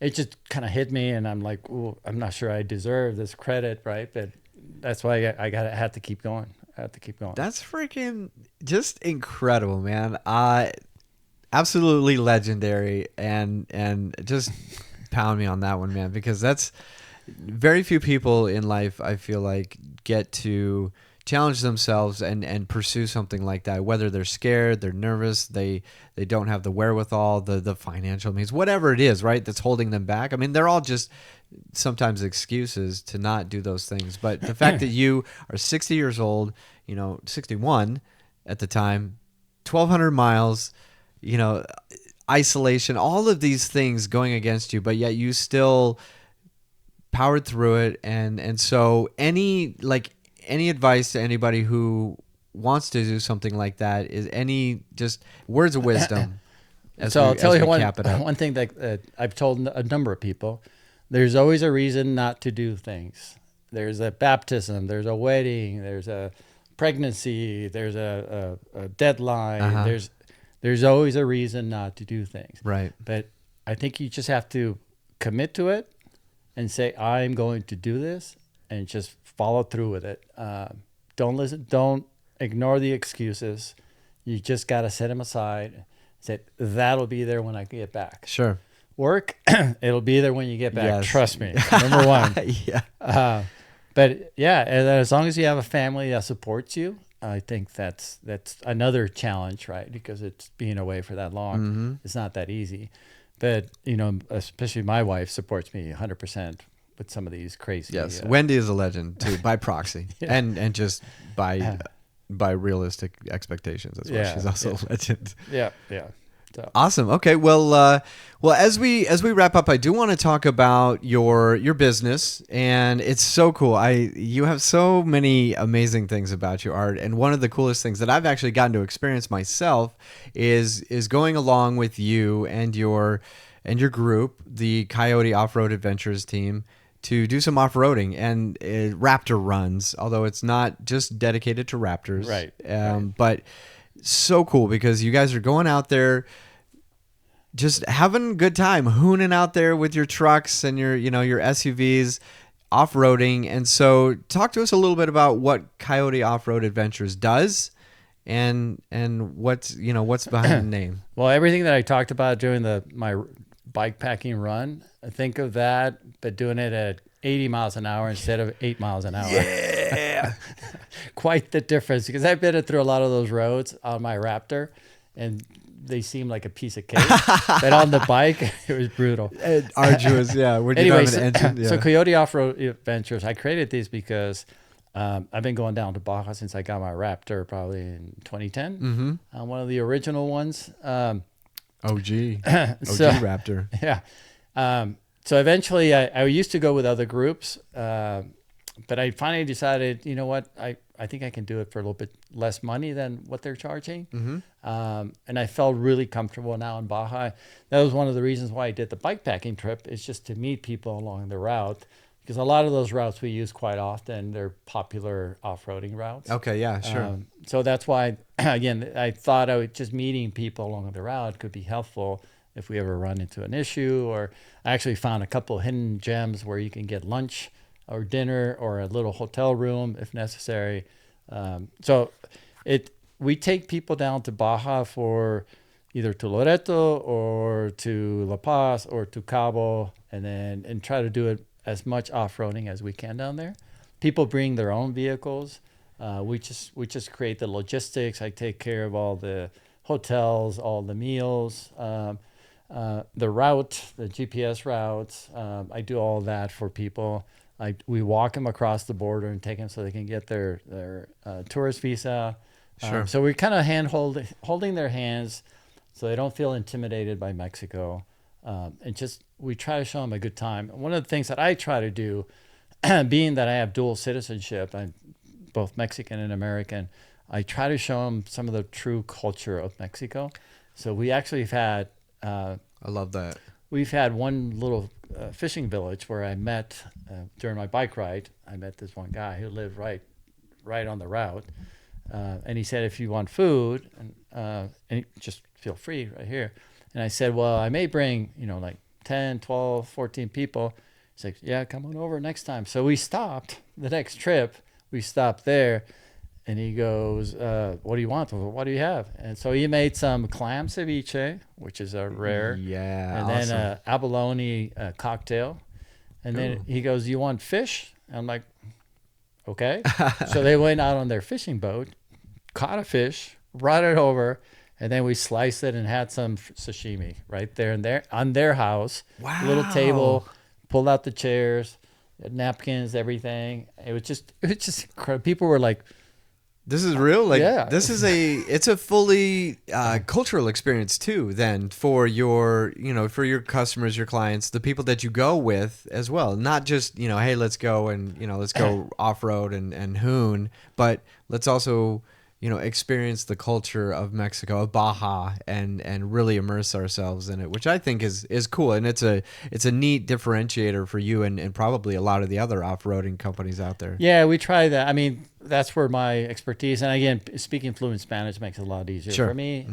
It just kind of hit me, and I'm like, "Ooh, I'm not sure I deserve this credit, right?" But that's why had to keep going. I had to keep going. That's freaking just incredible, man. Absolutely legendary, and just pound me on that one, man, because that's very few people in life, I feel like, get to challenge themselves and pursue something like that, whether they're scared, they're nervous, they don't have the wherewithal, the financial means, whatever it is, right, that's holding them back. I mean, they're all just sometimes excuses to not do those things. But the fact that you are 60 years old, 61 at the time, 1,200 miles, isolation, all of these things going against you, but yet you still powered through it. And so any advice to anybody who wants to do something like that is any just words of wisdom So I'll tell you cap it up. one thing that I've told a number of people. There's always a reason not to do things. There's a baptism, there's a wedding, there's a pregnancy, there's a deadline. Uh-huh. There's always a reason not to do things. Right. But I think you just have to commit to it and say, I'm going to do this, and just follow through with it. Don't ignore the excuses. You just got to set them aside. Say, that'll be there when I get back. Sure. Work, it'll be there when you get back. Yes. Trust me. Number one. Yeah. But yeah, as long as you have a family that supports you, I think that's another challenge, right? Because it's being away for that long. Mm-hmm. It's not that easy. But, especially my wife supports me 100% with some of these crazy. Yes. Wendy is a legend too, by proxy. Yeah. and just by realistic expectations as well. Yeah, She's also yeah. a legend. Yeah. Yeah. So, Awesome. Okay. Well, as we wrap up, I do want to talk about your business, and it's so cool. You have so many amazing things about you, Art, and one of the coolest things that I've actually gotten to experience myself is going along with you and your group, the Coyote Offroad Adventures team, to do some off-roading and raptor runs. Although it's not just dedicated to raptors, Right. But so cool because you guys are going out there just having a good time, hooning out there with your trucks and your SUVs, off-roading. And so talk to us a little bit about what Coyote Offroad Adventures does and what's behind the name. well, everything that I talked about during my bike packing run, think of that, but doing it at 80 miles an hour instead of 8 miles an hour. Yeah. Quite the difference, because I've been through a lot of those roads on my Raptor, and they seem like a piece of cake. But on the bike, it was brutal. Arduous, yeah. When you Anyway, don't have an engine, yeah. so Coyote Offroad Adventures, I created these because I've been going down to Baja since I got my Raptor, probably in 2010. Mm-hmm. One of the original ones. OG So- Raptor. Yeah. So eventually I used to go with other groups, but I finally decided, you know what, I think I can do it for a little bit less money than what they're charging. Mm-hmm. And I felt really comfortable now in Baja. That was one of the reasons why I did the bike packing trip, is just to meet people along the route, because a lot of those routes we use quite often, they're popular off-roading routes. Okay, yeah, sure. So that's why, again, I thought just meeting people along the route could be helpful if we ever run into an issue. Or I actually found a couple of hidden gems where you can get lunch or dinner or a little hotel room if necessary. So we take people down to Baja for either to Loreto or to La Paz or to Cabo, and try to do it as much off-roading as we can down there. People bring their own vehicles. We just create the logistics. I take care of all the hotels, all the meals, the route, the GPS routes. I do all that for people. We walk them across the border and take them so they can get their tourist visa. Sure. So we kind of holding their hands so they don't feel intimidated by Mexico. And just we try to show them a good time. One of the things that I try to do, being that I have dual citizenship, I'm both Mexican and American, I try to show them some of the true culture of Mexico. So we actually have had, I love that. we've had one little fishing village where I met during my bike ride. I met this one guy who lived right on the route, and he said, "If you want food, and just feel free right here." And I said, "Well, I may bring like 10, 12, 14 people." He's like, "Yeah, come on over next time." So we stopped the next trip. We stopped there. And he goes, "What do you want? What do you have?" And so he made some clam ceviche, which is a rare. Yeah. And awesome. then abalone cocktail. And then he goes, "You want fish?" And I'm like, "Okay." So they went out on their fishing boat, caught a fish, brought it over, and then we sliced it and had some sashimi right there and there on their house. Wow. Little table, pulled out the chairs, napkins, everything. It was just incredible. People were like, This is real. Like, yeah. This is it's a fully cultural experience too. Then for your, for your customers, your clients, the people that you go with as well. Not just, hey, let's go and let's go off road and hoon, but let's also, experience the culture of Mexico, of Baja, and really immerse ourselves in it, which I think is cool. And it's a neat differentiator for you and probably a lot of the other off-roading companies out there. Yeah, we try that. I mean, that's where my expertise, and again, speaking fluent Spanish makes it a lot easier Sure. for me.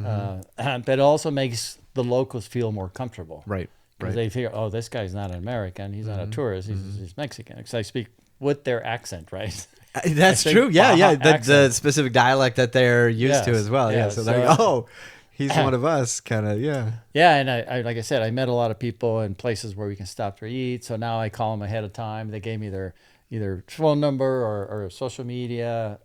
But it also makes the locals feel more comfortable. Right. Because they figure, oh, this guy's not an American. He's not a tourist. He's Mexican. Because I speak with their accent, right? That's true. Yeah, Baja yeah. The specific dialect that they're used to Yes, as well. Yeah. yes. So they're like, oh, he's one of us, kind of. Yeah. Yeah, and I like I said, I met a lot of people in places where we can stop to eat. So now I call them ahead of time. They gave me their either phone number or social media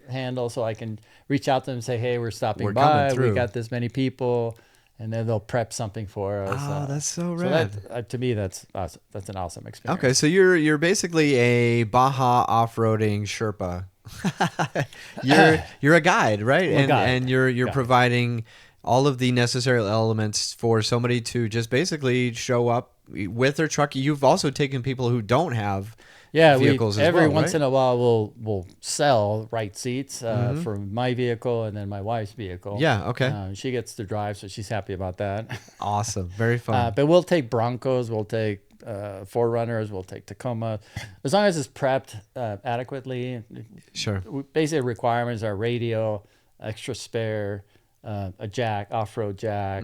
handle, so I can reach out to them and say, hey, we're stopping We're by. coming through. We got this many people, and then they'll prep something for us. Oh, that's so rad. That, to me, that's awesome. That's an awesome experience. Okay, so you're basically a Baja off-roading Sherpa. you're a guide, right? And you're providing all of the necessary elements for somebody to just basically show up with their truck. You've also taken people who don't have vehicles as every well, once right? in a while we'll sell right seats for my vehicle and then my wife's vehicle. Yeah, okay. She gets to drive, so she's happy about that. Awesome, very fun. But we'll take Broncos, we'll take Forerunners, we'll take Tacoma, as long as it's prepped adequately. Sure. Basic requirements are radio, extra spare, a jack, off-road jack,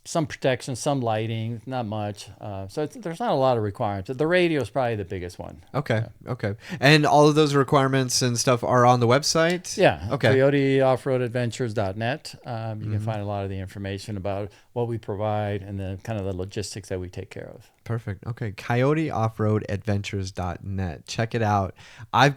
some protection, some lighting, not much. So there's not a lot of requirements. The radio is probably the biggest one. Okay, okay. And all of those requirements and stuff are on the website? Yeah. Okay. Coyote Offroad Adventures.net. You can find a lot of the information about what we provide and the kind of the logistics that we take care of. Perfect. Okay. Coyote Offroad Adventures.net. Check it out. I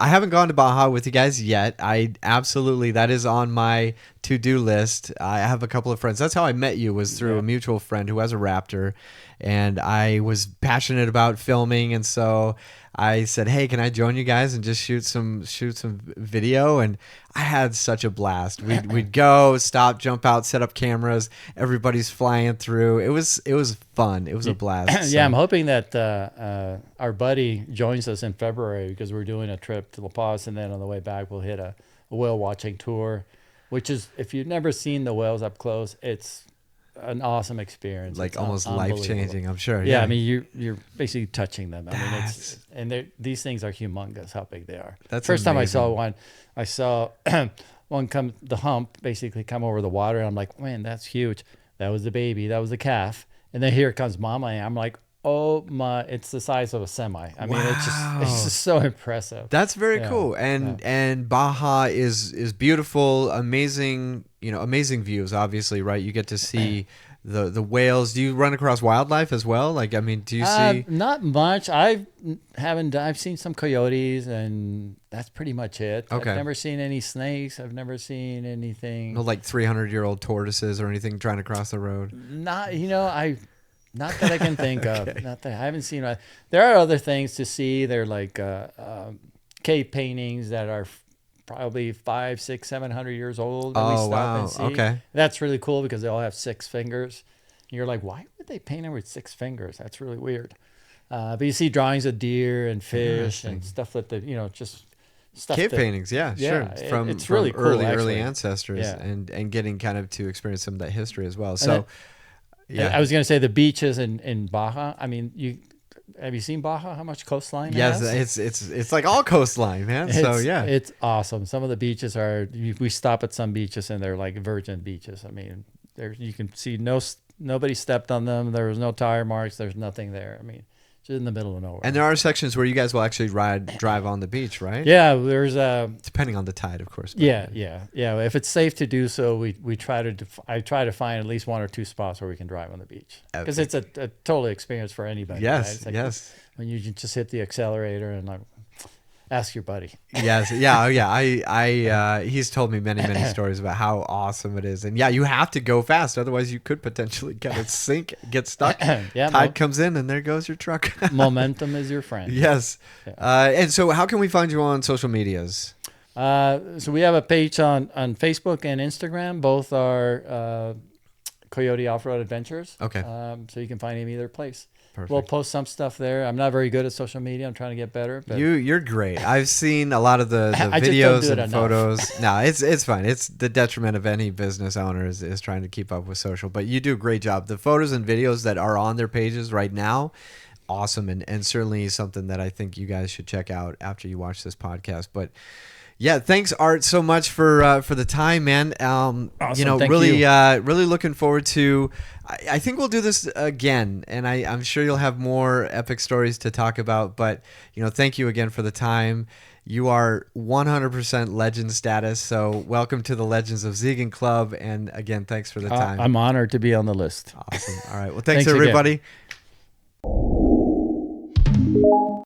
haven't gone to Baja with you guys yet. That is on my to-do list. I have a couple of friends. That's how I met you, was through a mutual friend who has a Raptor, and I was passionate about filming, and so I said, hey, can I join you guys and just shoot some video? And I had such a blast. We'd go, stop, jump out, set up cameras. Everybody's flying through. It was fun. It was a blast. Yeah, I'm hoping that our buddy joins us in February because we're doing a trip to La Paz, and then on the way back we'll hit a whale watching tour, which is, if you've never seen the whales up close, it's an awesome experience. Like it's almost life-changing, I'm sure. Yeah, I mean, you're basically touching them. I mean, these things are humongous, how big they are. That's First time I amazing. saw one, I saw one come, the hump basically come over the water, and I'm like, man, that's huge. That was the baby, that was the calf. And then here comes mama, and I'm like, oh my, it's the size of a semi. I mean, it's just so impressive. That's very cool. And Baja is beautiful, amazing, amazing views, obviously, right? You get to see the whales. Do you run across wildlife as well? Like, I mean, do you see? Not much. I've seen some coyotes, and that's pretty much it. Okay. I've never seen any snakes. I've never seen anything. No, like 300-year-old tortoises or anything trying to cross the road? Not that I can think of. Not that I haven't seen. There are other things to see. They're like cave paintings that are probably 500, 600, 700 years old. That we stop and see. Okay. That's really cool because they all have 6 fingers. And you're like, why would they paint them with 6 fingers? That's really weird. But you see drawings of deer and fish and stuff that just stuff. Cave paintings, yeah, sure. It's really cool, early actually. ancestors, Yeah. and getting kind of to experience some of that history as well. So, I was going to say the beaches in Baja. I mean, have you seen Baja? How much coastline? Yes, it has? it's like all coastline, man. It's awesome. Some of the beaches we stop at some beaches and they're like virgin beaches. I mean, you can see nobody stepped on them. There was no tire marks. There's nothing there. I mean, just in the middle of nowhere. And there are sections where you guys will actually drive on the beach, right? Yeah, there's depending on the tide, of course. Yeah. If it's safe to do so, I try to find at least 1 or 2 spots where we can drive on the beach, because it's a total experience for anybody. Yes, right? It's like yes. When you just hit the accelerator and ask your buddy. Yes, yeah, oh yeah. He's told me many stories about how awesome it is, and yeah, you have to go fast, otherwise you could potentially get stuck. Tide comes in, and there goes your truck. Momentum is your friend. Yes. Yeah. And so, how can we find you on social medias? So we have a page on Facebook and Instagram. Both are Coyote Offroad Adventures. Okay. So you can find him either place. Perfect. We'll post some stuff there. I'm not very good at social media. I'm trying to get better. But You're great. I've seen a lot of the videos and photos. No, it's fine. It's the detriment of any business owner is trying to keep up with social. But you do a great job. The photos and videos that are on their pages right now, awesome, and certainly something that I think you guys should check out after you watch this podcast. But yeah, thanks, Art, so much for the time, man. Awesome. Really looking forward to. I think we'll do this again, and I'm sure you'll have more epic stories to talk about. But thank you again for the time. You are 100% legend status, so welcome to the Legends of Ziegen Club. And again, thanks for the time. I'm honored to be on the list. Awesome. All right. Well, thanks everybody. Again.